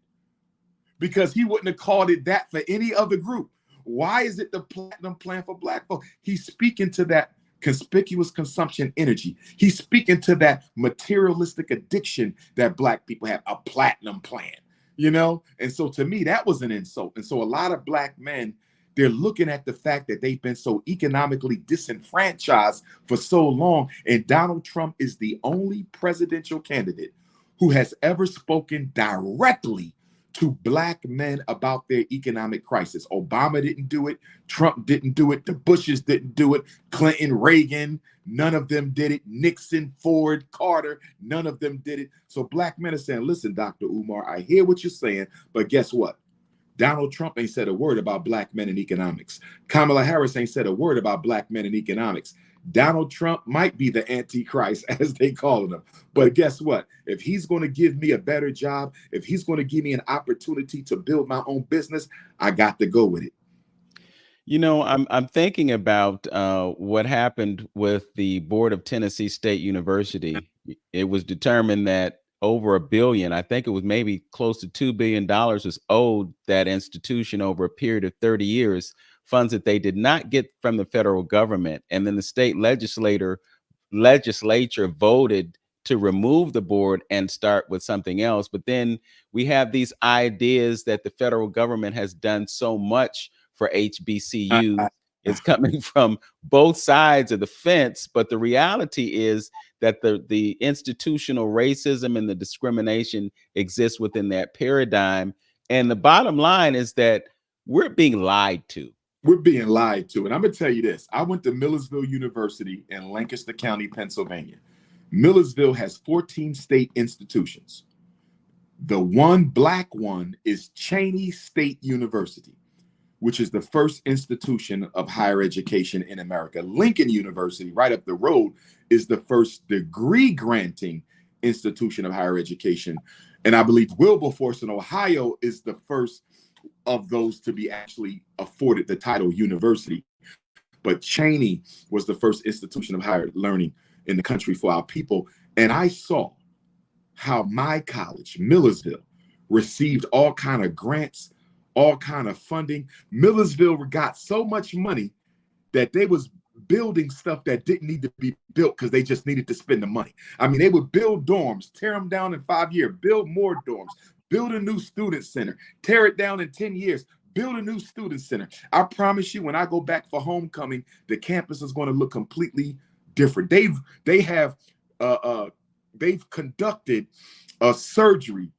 because he wouldn't have called it that for any other group. Why is it the platinum plan for Black folks? He's speaking to that conspicuous consumption energy. He's speaking to that materialistic addiction that Black people have, a platinum plan, you know? And so to me, that was an insult. And so a lot of Black men, they're looking at the fact that they've been so economically disenfranchised for so long. And Donald Trump is the only presidential candidate who has ever spoken directly to Black men about their economic crisis. Obama didn't do it. Trump didn't do it. The Bushes didn't do it. Clinton, Reagan, none of them did it. Nixon, Ford, Carter, none of them did it. So Black men are saying, listen, Dr. Umar, I hear what you're saying, but guess what? Donald Trump ain't said a word about Black men in economics. Kamala Harris ain't said a word about Black men in economics. Donald Trump might be the Antichrist, as they call him. But guess what? If he's going to give me a better job, if he's going to give me an opportunity to build my own business, I got to go with it.
You know, I'm thinking about what happened with the board of Tennessee State University. It was determined that over $1 billion, I think it was maybe close to $2 billion, was owed that institution over a period of 30 years, funds that they did not get from the federal government. And then the state legislature voted to remove the board and start with something else. But then we have these ideas that the federal government has done so much for HBCUs. It's coming from both sides of the fence. But the reality is that the institutional racism and the discrimination exists within that paradigm. And the bottom line is that we're being lied to.
We're being lied to. And I'm going to tell you this. I went to Millersville University in Lancaster County, Pennsylvania. Millersville has 14 state institutions. The one black one is Cheney State University, which is the first institution of higher education in America. Lincoln University, right up the road, is the first degree granting institution of higher education. And I believe Wilberforce in Ohio is the first of those to be actually afforded the title university. But Cheney was the first institution of higher learning in the country for our people. And I saw how my college, Millersville, received all kind of grants, all kind of funding. Millersville got so much money that they was building stuff that didn't need to be built because they just needed to spend the money. I mean, they would build dorms, tear them down in 5 years, build more dorms, build a new student center, tear it down in 10 years, build a new student center. I promise you, when I go back for homecoming, the campus is going to look completely different. They've conducted a surgery,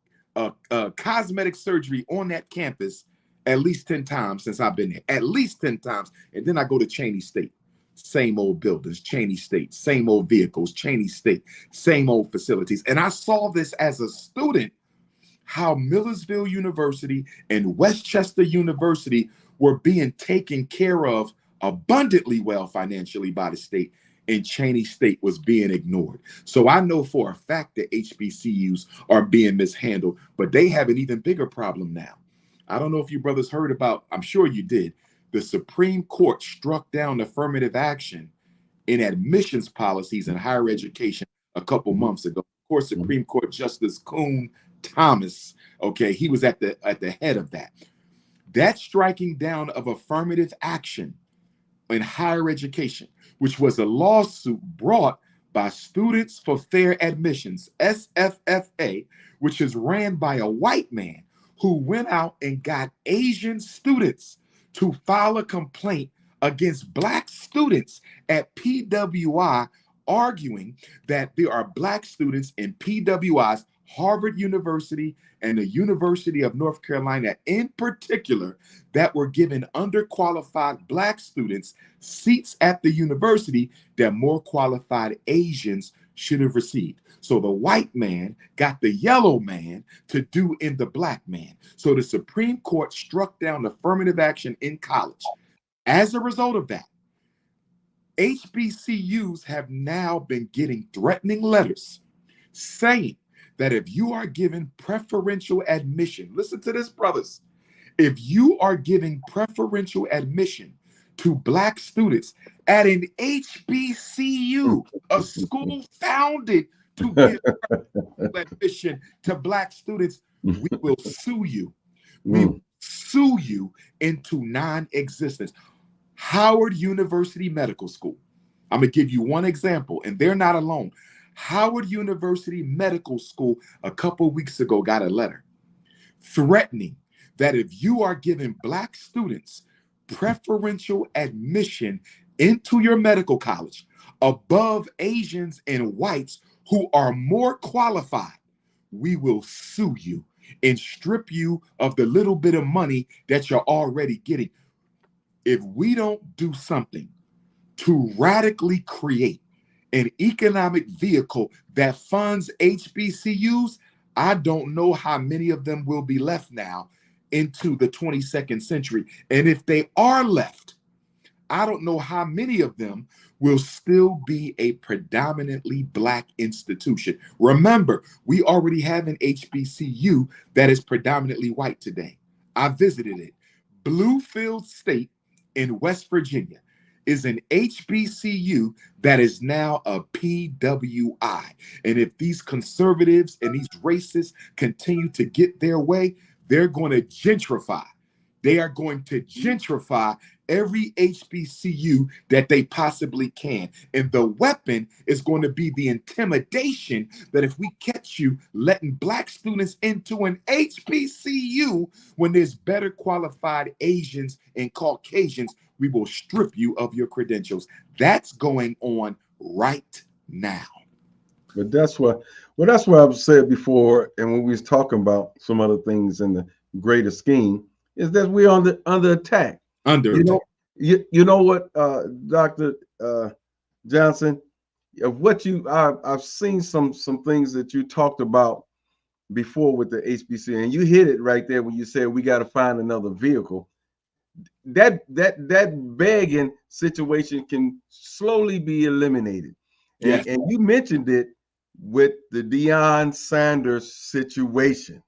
cosmetic surgery on that campus at least 10 times since I've been there, at least 10 times. And then I go to Cheney State, same old buildings, Cheney State, same old vehicles, Cheney State, same old facilities. And I saw this as a student, how Millersville University and Westchester University were being taken care of abundantly well financially by the state, and Cheney State was being ignored. So I know for a fact that HBCUs are being mishandled, but they have an even bigger problem now. I don't know if you brothers heard about, I'm sure you did, the Supreme Court struck down affirmative action in admissions policies in higher education a couple months ago. Of course, Supreme Court Justice Kuhn Thomas, okay, he was at the head of that. That striking down of affirmative action in higher education, which was a lawsuit brought by Students for Fair Admissions, SFFA, which is ran by a white man who went out and got Asian students to file a complaint against black students at PWI, arguing that there are black students in PWI's Harvard University and the University of North Carolina in particular that were given underqualified black students seats at the university that more qualified Asians should have received. So the white man got the yellow man to do in the black man. So the Supreme Court struck down affirmative action in college. As a result of that, HBCUs have now been getting threatening letters saying that if you are given preferential admission, listen to this, brothers, if you are giving preferential admission to black students at an HBCU, a school founded to give admission to black students, we will sue you. We will sue you into non-existence. Howard University Medical School. I'm going to give you one example, and they're not alone. Howard University Medical School a couple of weeks ago got a letter threatening that if you are giving black students preferential admission into your medical college above Asians and whites who are more qualified, we will sue you and strip you of the little bit of money that you're already getting. If we don't do something to radically create an economic vehicle that funds HBCUs, I don't know how many of them will be left now into the 22nd century. And if they are left, I don't know how many of them will still be a predominantly black institution. Remember, we already have an HBCU that is predominantly white today. I visited it. Bluefield State in West Virginia is an HBCU that is now a PWI. And if these conservatives and these racists continue to get their way, they're going to gentrify. They are going to gentrify every HBCU that they possibly can. And the weapon is going to be the intimidation that if we catch you letting black students into an HBCU when there's better qualified Asians and Caucasians, we will strip you of your credentials. That's going on right now.
But that's what I've said before, and when we was talking about some other things in the greater scheme, is that we're under attack. You know what, Dr. Johnson, of what I've seen some things that you talked about before with the HBC, and you hit it right there when you said we got to find another vehicle. That begging situation can slowly be eliminated.
Yes.
And you mentioned it with the Deion Sanders situation.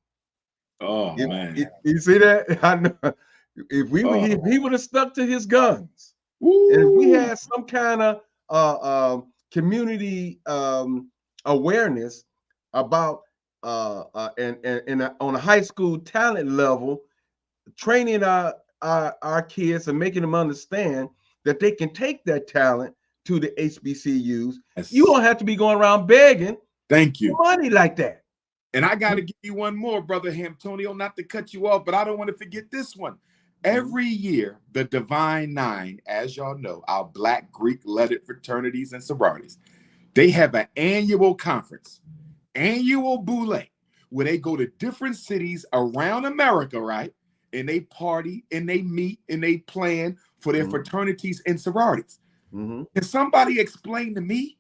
Oh man.
You see that? I know. If he would have stuck to his guns, and if we had some kind of community awareness about and on a high school talent level, training our kids and making them understand that they can take that talent to the HBCUs.
Yes.
You don't have to be going around begging.
Thank you.
For money like that.
And I got to give you one more, Brother Hamtonio, not to cut you off, but I don't want to forget this one. Every year, the Divine Nine, as y'all know, our Black Greek-lettered fraternities and sororities, they have an annual conference, annual boule, where they go to different cities around America, right? And they party and they meet and they plan for their fraternities and sororities. Can somebody explain to me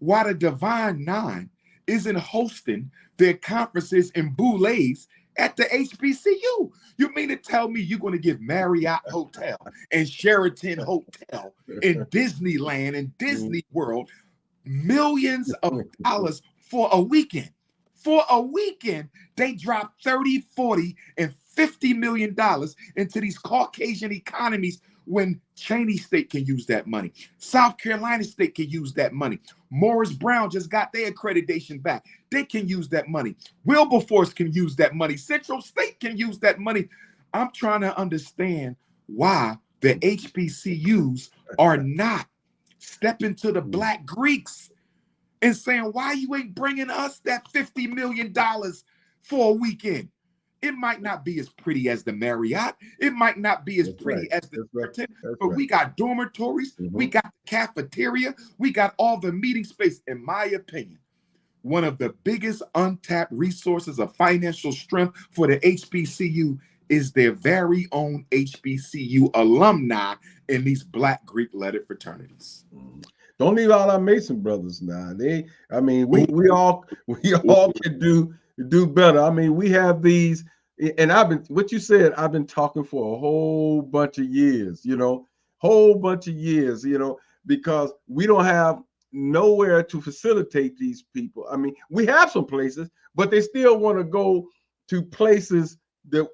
why the Divine Nine isn't hosting their conferences and boules at the HBCU? You mean to tell me you're going to give Marriott Hotel and Sheraton Hotel and Disneyland and Disney World millions of dollars for a weekend? For a weekend, they drop 30, 40, and $50 million into these Caucasian economies when Cheney State can use that money. South Carolina State can use that money. Morris Brown just got their accreditation back. They can use that money. Wilberforce can use that money. Central State can use that money. I'm trying to understand why the HBCUs are not stepping to the Black Greeks and saying, why you ain't bringing us that $50 million for a weekend? It might not be as pretty as the Marriott. It might not be as pretty as the Sheraton, but we got dormitories. We got the cafeteria. We got all the meeting space. In my opinion, one of the biggest untapped resources of financial strength for the HBCU is their very own HBCU alumni in these Black Greek-lettered fraternities.
Don't leave out our Mason brothers now. We all can do better. I mean, we have these, and what you said, I've been talking for a whole bunch of years, because we don't have nowhere to facilitate these people. I mean, we have some places, but they still want to go to places that,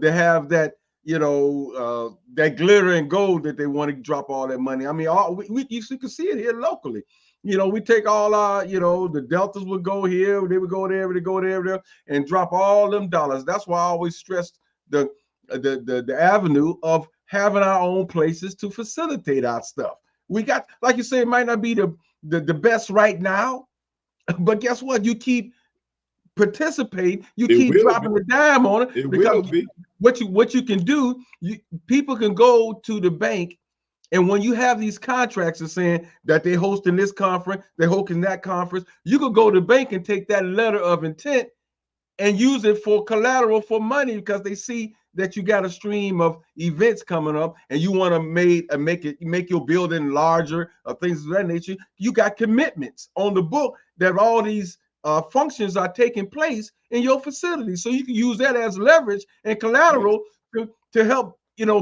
they have that, that glitter and gold that they want to drop all that money. I mean, you can see it here locally. We take all our, the Deltas would go here, they would go there, and drop all them dollars. That's why I always stressed the avenue of having our own places to facilitate our stuff. We got, like you say, it might not be the best right now, but guess what? You keep participating, you keep dropping the dime on it.
It will be.
What you can do, people can go to the bank, and when you have these contracts are saying that they hosting this conference, they're hosting that conference, you could go to the bank and take that letter of intent and use it for collateral for money, because they see that you got a stream of events coming up and you want to make your building larger or things of that nature. You got commitments on the book that all these functions are taking place in your facility, so you can use that as leverage and collateral to help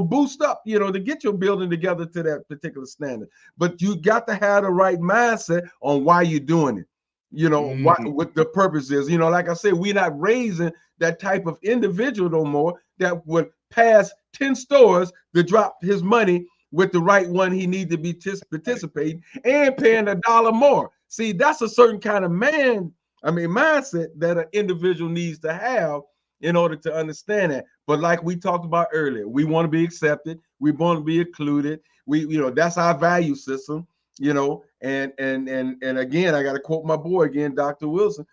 boost up, to get your building together to that particular standard. But you got to have the right mindset on why you're doing it. What the purpose is. Like I said, we're not raising that type of individual no more that would pass 10 stores to drop his money with the right one he needs to be participating and paying $1 more. See, that's a certain kind of mindset that an individual needs to have in order to understand that. But like we talked about earlier, we want to be accepted, we want to be included. That's our value system. And again, I got to quote my boy again, Dr. Wilson.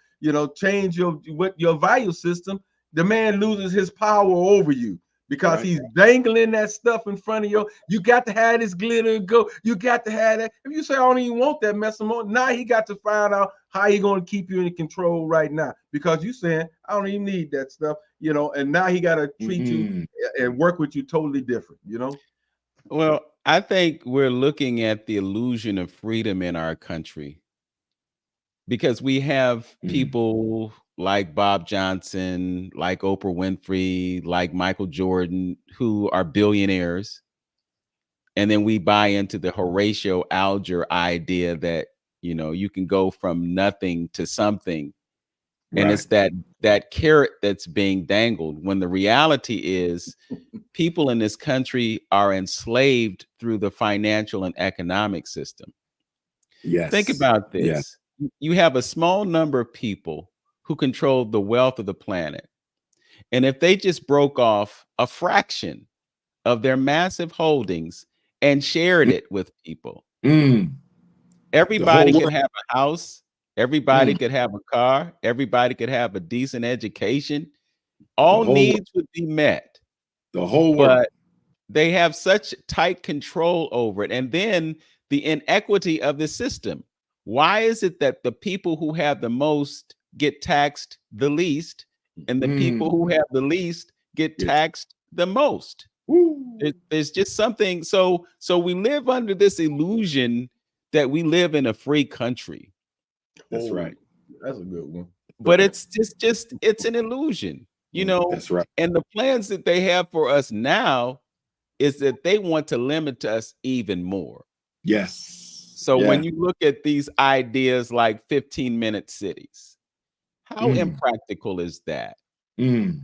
Change your value system. The man loses his power over you because he's dangling that stuff in front of you. You got to have this glitter and go. You got to have that. If you say I don't even want that mess more, now he got to find out how he going to keep you in control right now, because you saying I don't even need that stuff. And now he got to treat you and work with you totally different.
Well, I think we're looking at the illusion of freedom in our country, because we have people like Bob Johnson, like Oprah Winfrey, like Michael Jordan, who are billionaires. And then we buy into the Horatio Alger idea that, you know, you can go from nothing to something. And
Right.
it's that carrot that's being dangled, when the reality is people in this country are enslaved through the financial and economic system.
Yes.
Think about
Yeah.
this. You have a small number of people who control the wealth of the planet. And if they just broke off a fraction of their massive holdings and shared it with people,
Mm. The whole
everybody could
world.
have a house, everybody
Mm.
could have a car, everybody could have a decent education.
The
All
whole world.
needs would be met.
The whole world.
But they have such tight control over it. And then the inequity of the system. Why is it that the people who have the most get taxed the least, and the people who have the least get
Yes.
taxed the most?
Woo.
There's just something. So we live under this illusion that we live in a free country.
That's right.
That's a good one.
But it's just it's an illusion, you know.
That's right.
And the plans that they have for us now is that they want to limit us even more.
Yes.
So
Yeah.
when you look at these ideas like 15-minute cities, how impractical is that?
Mm.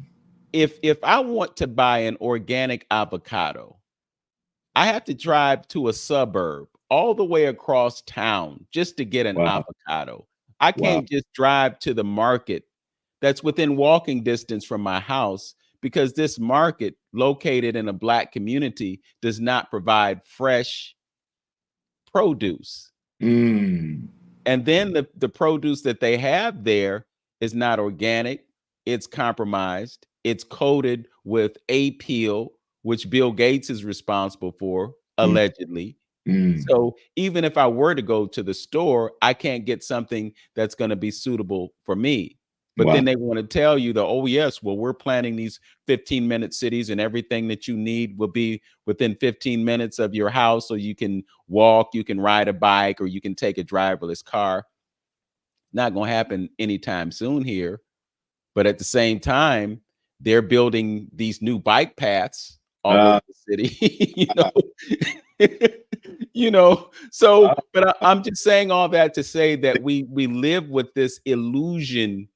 If I want to buy an organic avocado, I have to drive to a suburb all the way across town just to get an
Wow.
avocado. I can't just drive to the market that's within walking distance from my house, because this market located in a Black community does not provide fresh produce.
Mm.
And then the produce that they have there is not organic, it's compromised, it's coated with apeel, which Bill Gates is responsible for, allegedly.
Mm.
So even if I were to go to the store, I can't get something that's going to be suitable for me. But
Wow.
then they want to tell you that, oh, yes, well, we're planning these 15-minute cities and everything that you need will be within 15 minutes of your house. So you can walk, you can ride a bike, or you can take a driverless car. Not going to happen anytime soon here. But at the same time, they're building these new bike paths all over the city, you know. You know, so but I'm just saying all that to say that we live with this illusion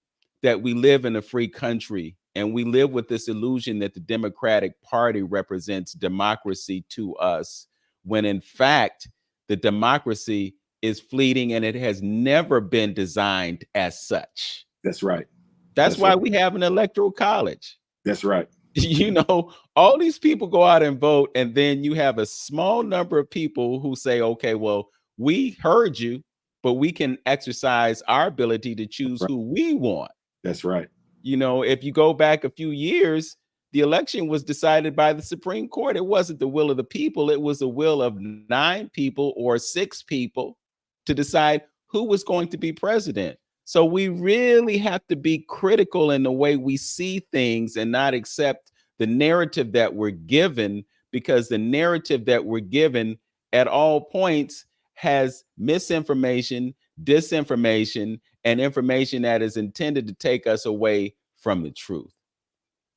that we live in a free country, and we live with this illusion that the Democratic Party represents democracy to us, when in fact the democracy is fleeting and it has never been designed as such.
That's right.
That's why we have an electoral college.
That's right.
You know, all these people go out and vote, and then you have a small number of people who say, okay, well, we heard you, but we can exercise our ability to choose who we want.
That's right.
You know, if you go back a few years, the election was decided by the Supreme Court. It wasn't the will of the people. It was the will of 9 people or 6 people to decide who was going to be president. So we really have to be critical in the way we see things and not accept the narrative that we're given, because the narrative that we're given at all points has misinformation, disinformation, and information that is intended to take us away from the truth.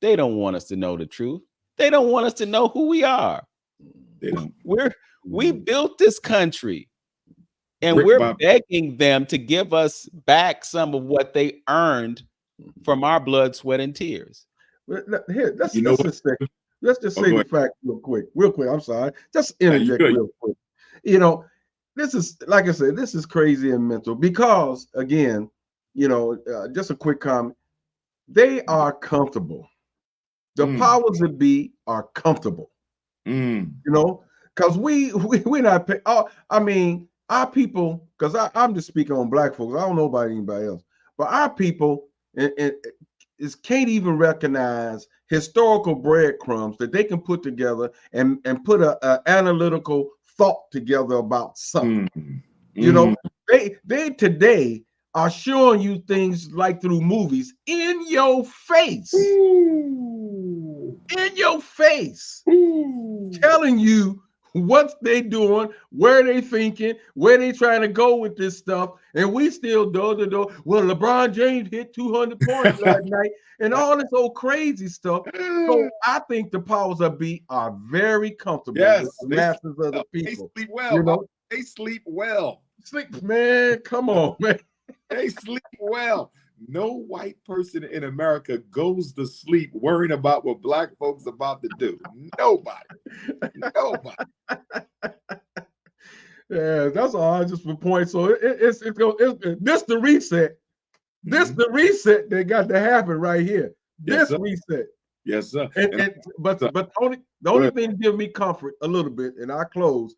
They don't want us to know the truth. They don't want us to know who we are.
They don't.
We built this country. And we're begging them to give us back some of what they earned from our blood, sweat, and tears.
Here, let's just say the fact real quick. I'm sorry. Just interject real quick. You know, this is, like I said, this is crazy and mental because, again, you know, just a quick comment. They are comfortable. The powers that be are comfortable. You know, because we're not paying. I mean, our people, because I'm just speaking on Black folks. I don't know about anybody else, but our people can't even recognize historical breadcrumbs that they can put together and put a analytical thought together about something. You know, they today are showing you things like through movies in your face, telling you what they doing, where they thinking, where they trying to go with this stuff, and we still do. Well, LeBron James hit 200 points last night, and all this old crazy stuff. So I think the powers that be are very comfortable with
Yes,
the masses of the
they
people.
sleep well.
You know,
They sleep well.
sleep, man. Come on, man.
They sleep well. No white person in America goes to sleep worrying about what black folks about to do. Nobody. Nobody.
Yeah, that's all. I just would point. So it's this the reset. This the reset that got to happen right here.
Yes,
This
sir.
reset.
Yes, sir.
But the only thing to give me comfort a little bit, and I close.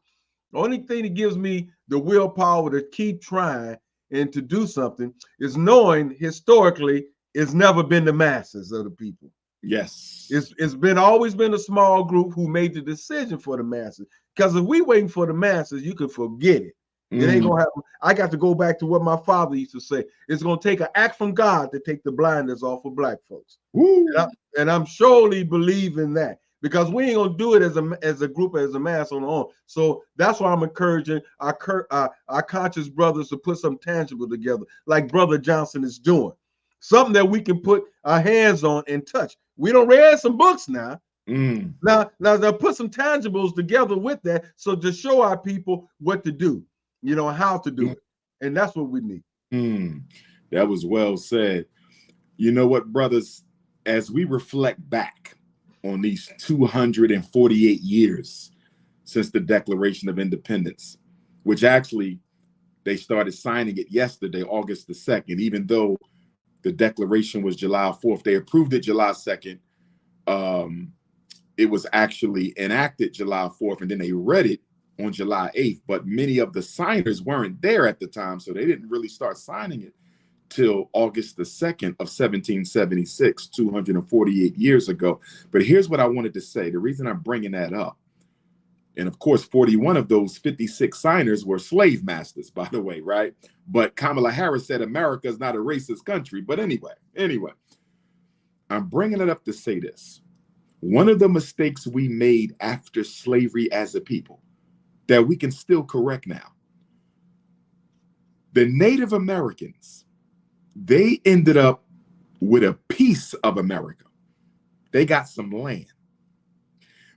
The only thing that gives me the willpower to keep trying and to do something is knowing historically it's never been the masses of the people.
Yes.
It's been always been a small group who made the decision for the masses. Because if we waiting for the masses, you can forget it. It ain't gonna happen. I got to go back to what my father used to say. It's gonna take an act from God to take the blindness off of black folks. And I'm surely believing that, because we ain't gonna do it as a group, as a mass on our own. So that's why I'm encouraging our conscious brothers to put some tangible together, like Brother Johnson is doing. Something that we can put our hands on and touch. We don't read some books now. Now they'll put some tangibles together with that, so to show our people what to do, how to do it. And that's what we need.
That was well said. You know what, brothers, as we reflect back on these 248 years since the Declaration of Independence, which actually they started signing it yesterday, August the 2nd, even though the declaration was July 4th. They approved it July 2nd. It was actually enacted July 4th, and then they read it on July 8th. But many of the signers weren't there at the time, so they didn't really start signing it till August the 2nd of 1776, 248 years ago. But here's what I wanted to say. The reason I'm bringing that up, and of course, 41 of those 56 signers were slave masters, by the way, right? But Kamala Harris said America is not a racist country. But anyway, I'm bringing it up to say this. One of the mistakes we made after slavery as a people that we can still correct now, the Native Americans, they ended up with a piece of America. They got some land.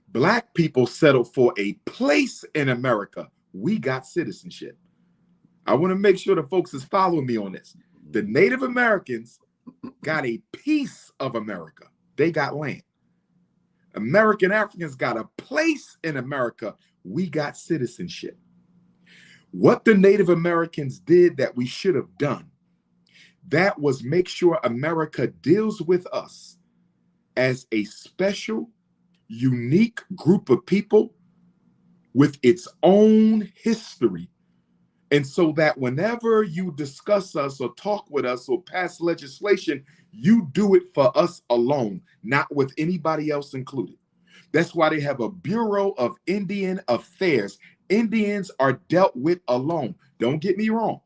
Black people settled for a place in America. We got citizenship. I want to make sure the folks is following me on this. The Native Americans got a piece of America. They got land. American Africans got a place in America. We got citizenship. What the Native Americans did that we should have done, that was make sure America deals with us as a special, unique group of people with its own history. And so that whenever you discuss us or talk with us or pass legislation, you do it for us alone, not with anybody else included. That's why they have a Bureau of Indian Affairs. Indians are dealt with alone. Don't get me wrong.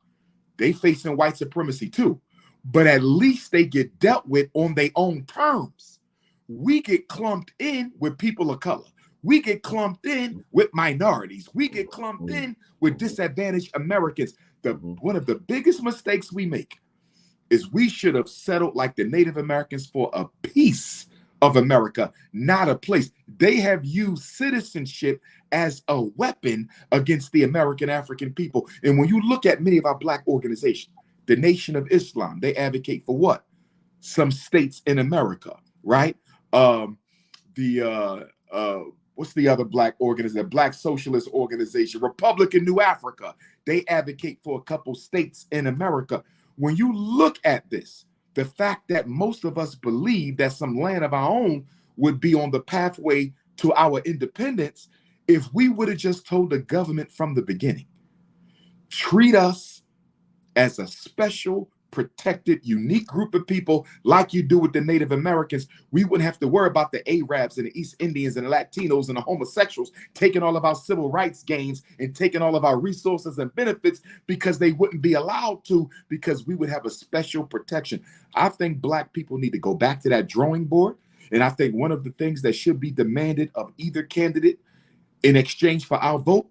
They facing white supremacy too, but at least they get dealt with on their own terms. We get clumped in with people of color. We get clumped in with minorities. We get clumped in with disadvantaged Americans. One of the biggest mistakes we make is we should have settled like the Native Americans for a piece of America, not a place. They have used citizenship as a weapon against the American African people. And when you look at many of our Black organizations, the Nation of Islam, they advocate for what? Some states in America, right? What's the other Black organization? Black Socialist Organization, Republican New Africa. They advocate for a couple states in America. When you look at this, the fact that most of us believe that some land of our own would be on the pathway to our independence, if we would have just told the government from the beginning, treat us as a special, protected, unique group of people like you do with the Native Americans, we wouldn't have to worry about the Arabs and the East Indians and the Latinos and the homosexuals taking all of our civil rights gains and taking all of our resources and benefits, because they wouldn't be allowed to, because we would have a special protection. I think Black people need to go back to that drawing board. And I think one of the things that should be demanded of either candidate in exchange for our vote,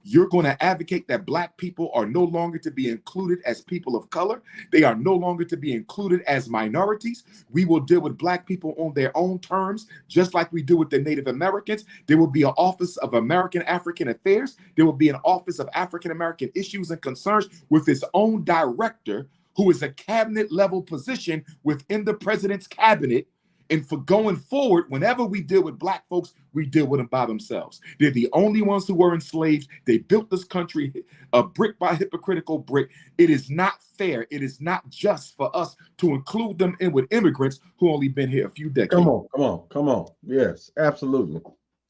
you're going to advocate that Black people are no longer to be included as people of color. They are no longer to be included as minorities. We will deal with Black people on their own terms, just like we do with the Native Americans. There will be an Office of American African Affairs. There will be an Office of African American Issues and Concerns with its own director, who is a cabinet level position within the president's cabinet. And for going forward, whenever we deal with Black folks, we deal with them by themselves. They're the only ones who were enslaved. They built this country a brick by hypocritical brick. It is not fair. It is not just for us to include them in with immigrants who only been here a few decades.
Come on. Yes, absolutely.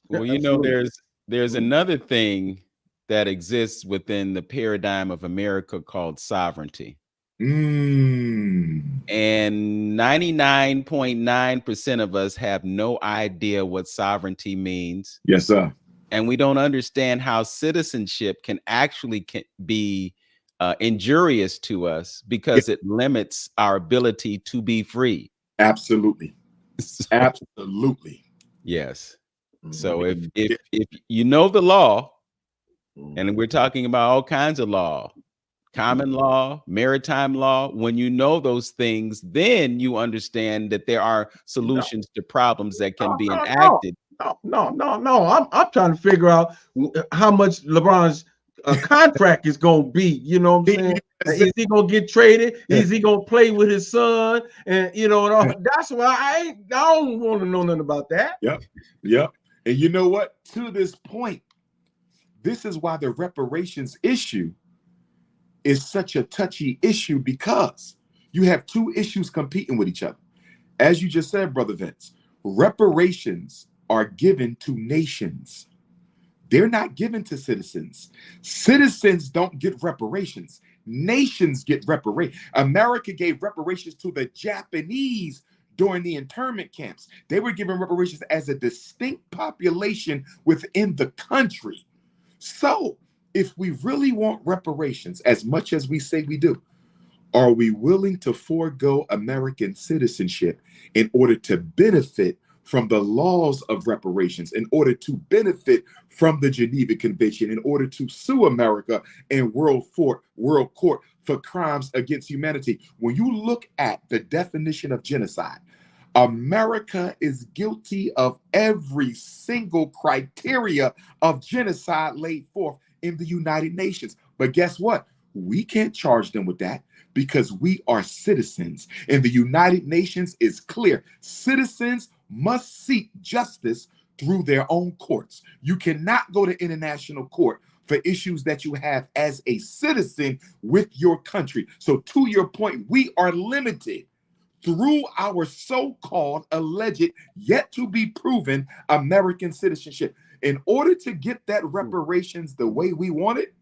Well, you know, there's another thing that exists within the paradigm of America called sovereignty. And 99.9% of us have no idea what sovereignty means.
Yes, sir.
And we don't understand how citizenship can actually be injurious to us because it limits our ability to be free.
Absolutely. Absolutely.
Yes. So if you know the law, and we're talking about all kinds of law, common law, maritime law, when you know those things, then you understand that there are solutions to problems that can be enacted.
No. I'm trying to figure out how much LeBron's contract is going to be. You know what I'm saying? Is he going to get traded? Is he going to play with his son? And you know, that's why I don't want to know nothing about that.
Yep. And you know what? To this point, this is why the reparations issue is such a touchy issue, because you have two issues competing with each other. As you just said, Brother Vince, reparations are given to nations. They're not given to citizens. Citizens don't get reparations. Nations get reparations. America gave reparations to the Japanese during the internment camps. They were given reparations as a distinct population within the country. So, if we really want reparations as much as we say we do, are we willing to forego American citizenship in order to benefit from the laws of reparations, in order to benefit from the Geneva Convention, in order to sue America in World Court for crimes against humanity? When you look at the definition of genocide, America is guilty of every single criteria of genocide laid forth in the United Nations. But guess what? We can't charge them with that because we are citizens. And the United Nations is clear. Citizens must seek justice through their own courts. You cannot go to international court for issues that you have as a citizen with your country. So to your point, we are limited through our so-called alleged, yet to be proven American citizenship. In order to get that reparations the way we want it,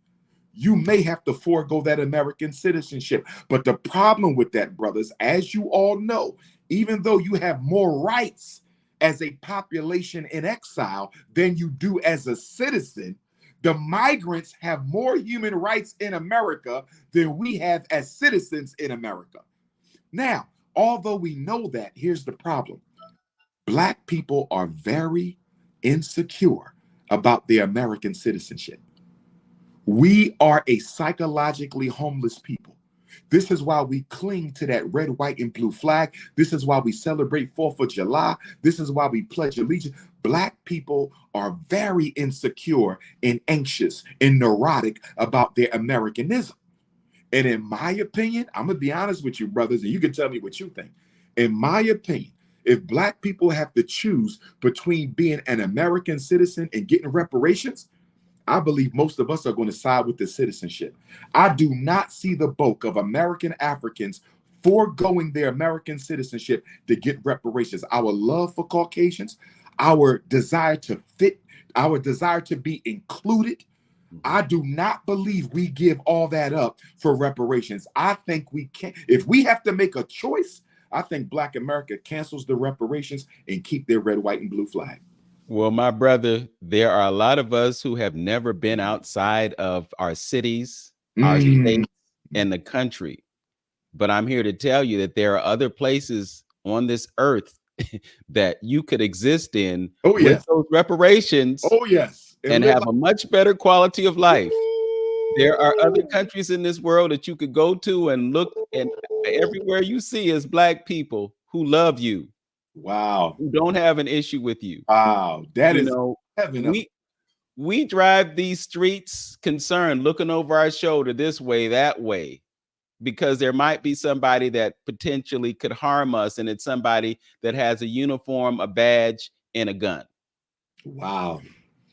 you may have to forego that American citizenship. But the problem with that, brothers, as you all know, even though you have more rights as a population in exile than you do as a citizen, the migrants have more human rights in America than we have as citizens in America. Now, although we know that, here's the problem. Black people are very insecure about their American citizenship. We are a psychologically homeless people. This is why we cling to that red, white, and blue flag. This is why we celebrate 4th of July. This is why we pledge allegiance. Black people are very insecure and anxious and neurotic about their Americanism. And in my opinion, I'm going to be honest with you, brothers, and you can tell me what you think. In my opinion, if Black people have to choose between being an American citizen and getting reparations, I believe most of us are going to side with the citizenship. I do not see the bulk of American Africans foregoing their American citizenship to get reparations. Our love for Caucasians, our desire to fit, our desire to be included, I do not believe we give all that up for reparations. I think we can. If we have to make a choice, I think Black America cancels the reparations and keep their red, white, and blue flag.
Well, my brother, there are a lot of us who have never been outside of our cities, our states, and the country. But I'm here to tell you that there are other places on this earth that you could exist in with those reparations.
Oh, yes.
and
live
have a much better quality of life. There are other
like,
countries in this world that you could go to and look, and everywhere you see is Black people who love you,
wow,
who don't have an issue with you.
wow, that
You
is
know,
heaven.
we drive these streets concerned, looking over our shoulder this way, that way, because there might be somebody that potentially could harm us, and it's somebody that has a uniform, a badge, and a gun.
Wow.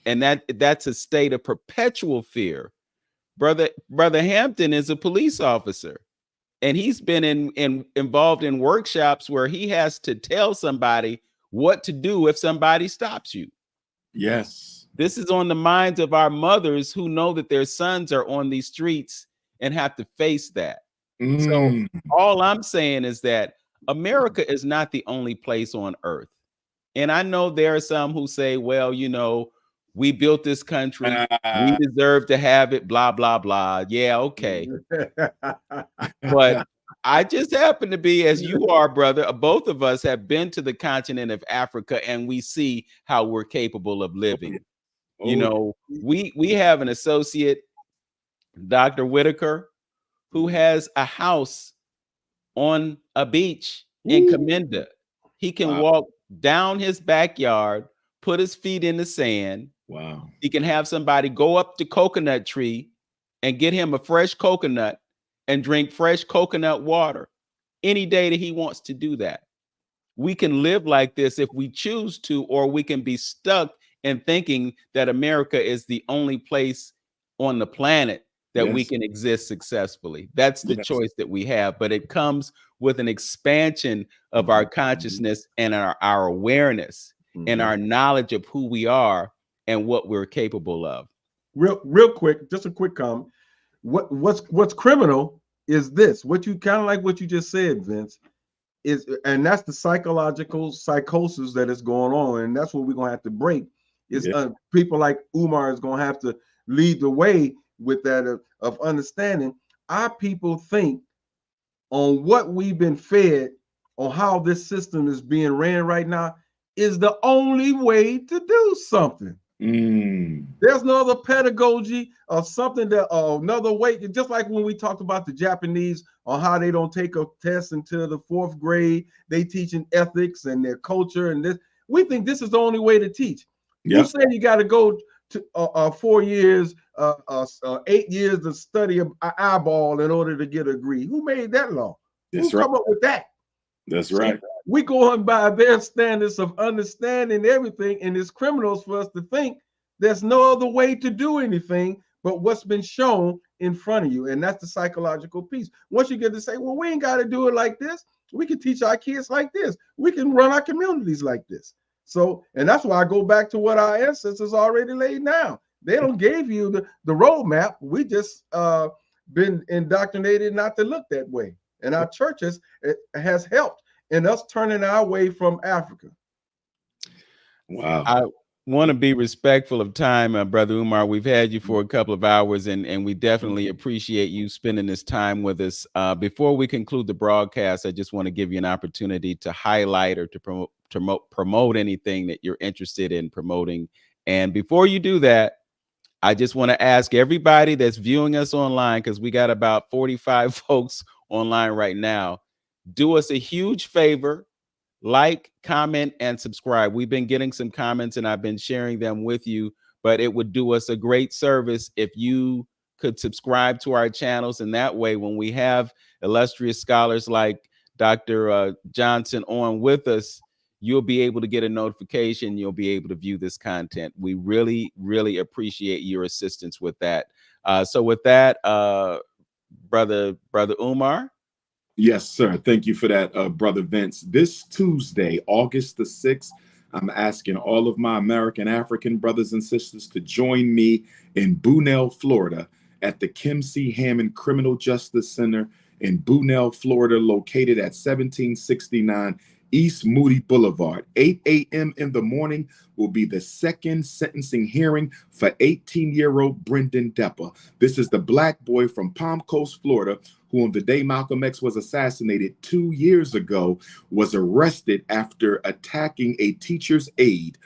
And that's a state of perpetual fear. Brother Hampton is a police officer, and he's been involved in workshops where he has to tell somebody what to do if somebody stops you.
Yes.
This is on the minds of our mothers who know that their sons are on these streets and have to face that. So all I'm saying is that America is not the only place on earth. And I know there are some who say, well, you know, we built this country, we deserve to have it, blah, blah, blah. Yeah, okay. But I just happen to be, as you are, brother, both of us have been to the continent of Africa, and we see how we're capable of living. You know, we have an associate, Dr. Whitaker, who has a house on a beach in Camenda. He can walk down his backyard, put his feet in the sand.
Wow.
He can have somebody go up the coconut tree and get him a fresh coconut and drink fresh coconut water any day that he wants to do that. We can live like this if we choose to, or we can be stuck in thinking that America is the only place on the planet that we can exist successfully. That's the choice that we have, but it comes with an expansion of our consciousness and our awareness and our knowledge of who we are and what we're capable of.
Real quick, just a quick comment. What's criminal is this. What you kind of like what you just said, Vince, is, and that's the psychological psychosis that is going on, and that's what we're gonna have to break. Is people like Umar is gonna have to lead the way with that of understanding. Our people think on what we've been fed, on how this system is being ran right now, is the only way to do something. There's no other pedagogy or something that another way. Just like when we talked about the Japanese on how they don't take a test until the 4th grade, they teaching ethics and their culture and this. We think this is the only way to teach. You say you got to go to 4 years, 8 years to study an eyeball in order to get a degree. Who made that law? Who come up with that?
That's right.
We go on by their standards of understanding everything, and it's criminals for us to think there's no other way to do anything but what's been shown in front of you. And that's the psychological piece. Once you get to say, well, we ain't got to do it like this. We can teach our kids like this. We can run our communities like this. So, and that's why I go back to what our ancestors already laid down. They don't give you the roadmap. We just been indoctrinated not to look that way. And our churches has helped in us turning our way from Africa.
Wow.
I want to be respectful of time, Brother Umar. We've had you for a couple of hours, and we definitely appreciate you spending this time with us. Before we conclude the broadcast, I just want to give you an opportunity to highlight or to promote anything that you're interested in promoting. And before you do that, I just want to ask everybody that's viewing us online, because we got about 45 folks online right now, do us a huge favor. Like, comment, and subscribe. We've been getting some comments and I've been sharing them with you, but it would do us a great service if you could subscribe to our channels. And that way, when we have illustrious scholars like Dr. Johnson on with us, you'll be able to get a notification. You'll be able to view this content. We really, really appreciate your assistance with that. So with that, Brother Umar.
Yes, sir. Thank you for that, Brother Vince. This Tuesday, August the 6th, I'm asking all of my American African brothers and sisters to join me in Bunell, Florida, at the Kim C. Hammond Criminal Justice Center in Bunell, Florida, located at 1769 East Moody Boulevard. 8 a.m. in the morning will be the second sentencing hearing for 18-year-old Brendan Depper. This is the black boy from Palm Coast, Florida, who on the day Malcolm X was assassinated 2 years ago, was arrested after attacking a teacher's aide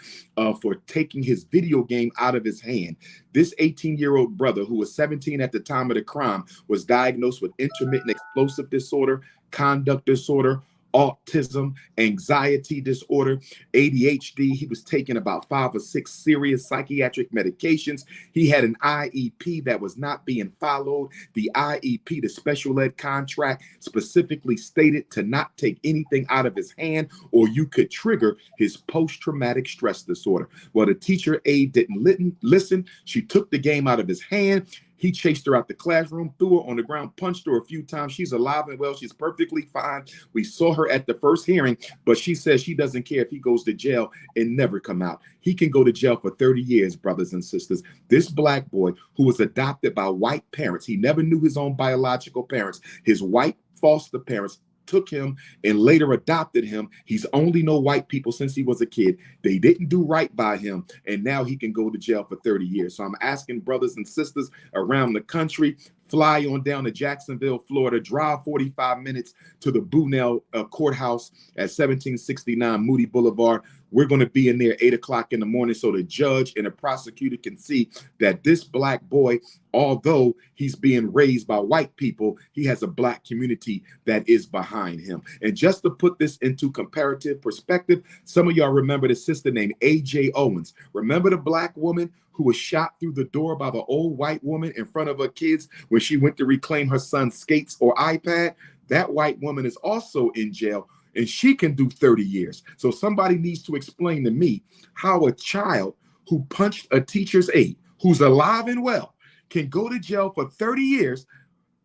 for taking his video game out of his hand. This 18-year-old brother, who was 17 at the time of the crime, was diagnosed with intermittent explosive disorder, conduct disorder, autism, anxiety disorder, ADHD. He was taking about 5 or 6 serious psychiatric medications. He had an IEP that was not being followed. The IEP, the special ed contract, specifically stated to not take anything out of his hand or you could trigger his post-traumatic stress disorder. Well, the teacher aide didn't listen. She took the game out of his hand. He chased her out the classroom, threw her on the ground, punched her a few times. She's alive and well. She's perfectly fine. We saw her at the first hearing, but she says she doesn't care if he goes to jail and never come out. He can go to jail for 30 years, brothers and sisters. This black boy who was adopted by white parents, he never knew his own biological parents. His white foster parents took him and later adopted him. He's only known white people since he was a kid. They didn't do right by him, and now he can go to jail for 30 years. So I'm asking brothers and sisters around the country, fly on down to Jacksonville, Florida, drive 45 minutes to the Bunnell Courthouse at 1769 Moody Boulevard. We're going to be in there 8 o'clock in the morning so the judge and the prosecutor can see that this black boy, although he's being raised by white people, he has a black community that is behind him. And just to put this into comparative perspective, some of y'all remember the sister named A.J. Owens. Remember the black woman who was shot through the door by the old white woman in front of her kids when she went to reclaim her son's skates or iPad? That white woman is also in jail, and she can do 30 years. So somebody needs to explain to me how a child who punched a teacher's aide, who's alive and well, can go to jail for 30 years,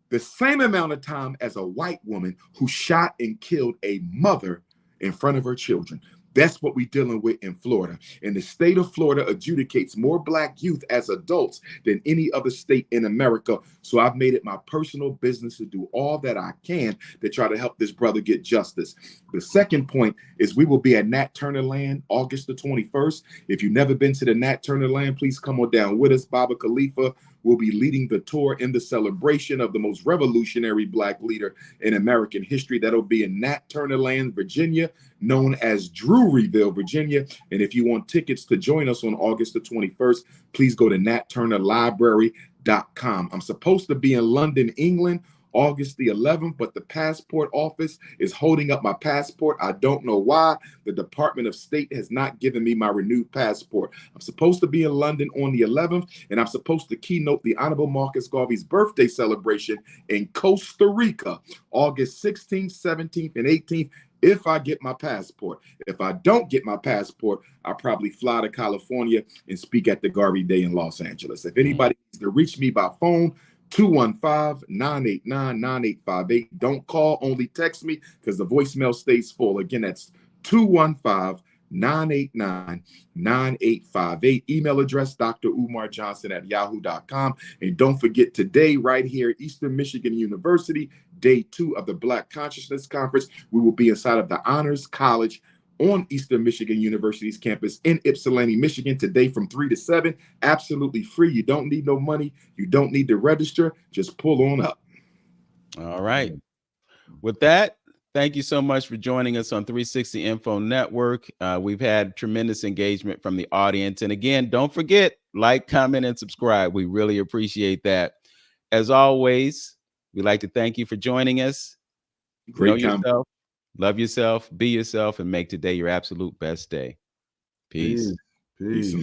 the same amount of time as a white woman who shot and killed a mother in front of her children. That's what we're dealing with in Florida. And the state of Florida adjudicates more black youth as adults than any other state in America. So I've made it my personal business to do all that I can to try to help this brother get justice. The second point is we will be at Nat Turner Land August the 21st. If you've never been to the Nat Turner Land, please come on down with us. Baba Khalifa will be leading the tour in the celebration of the most revolutionary black leader in American history. That'll be in Nat Turner Land, Virginia, known as Druryville, Virginia. And if you want tickets to join us on August the 21st, please go to natturnerlibrary.com. I'm supposed to be in London, England, August the 11th, but the passport office is holding up my passport. I don't know why. The Department of State has not given me my renewed passport. I'm supposed to be in London on the 11th, and I'm supposed to keynote the Honorable Marcus Garvey's birthday celebration in Costa Rica, August 16th, 17th, and 18th, if I get my passport. If I don't get my passport, I'll probably fly to California and speak at the Garvey Day in Los Angeles. If anybody needs to reach me by phone, 215-989-9858. Don't call, only text me because the voicemail stays full. Again, that's 215-989-9858. Email address, Dr. Umar Johnson at yahoo.com. And don't forget, today, right here at Eastern Michigan University, day 2 of the Black Consciousness Conference, we will be inside of the Honors College on Eastern Michigan University's campus in Ypsilanti, Michigan, today from 3 to 7. Absolutely free. You don't need no money. You don't need to register. Just pull on up.
All right. With that, thank you so much for joining us on 360 Info Network. We've had tremendous engagement from the audience. And again, don't forget, like, comment, and subscribe. We really appreciate that. As always, we'd like to thank you for joining us. Know yourself, love yourself, be yourself, and make today your absolute best day. Peace.
Peace.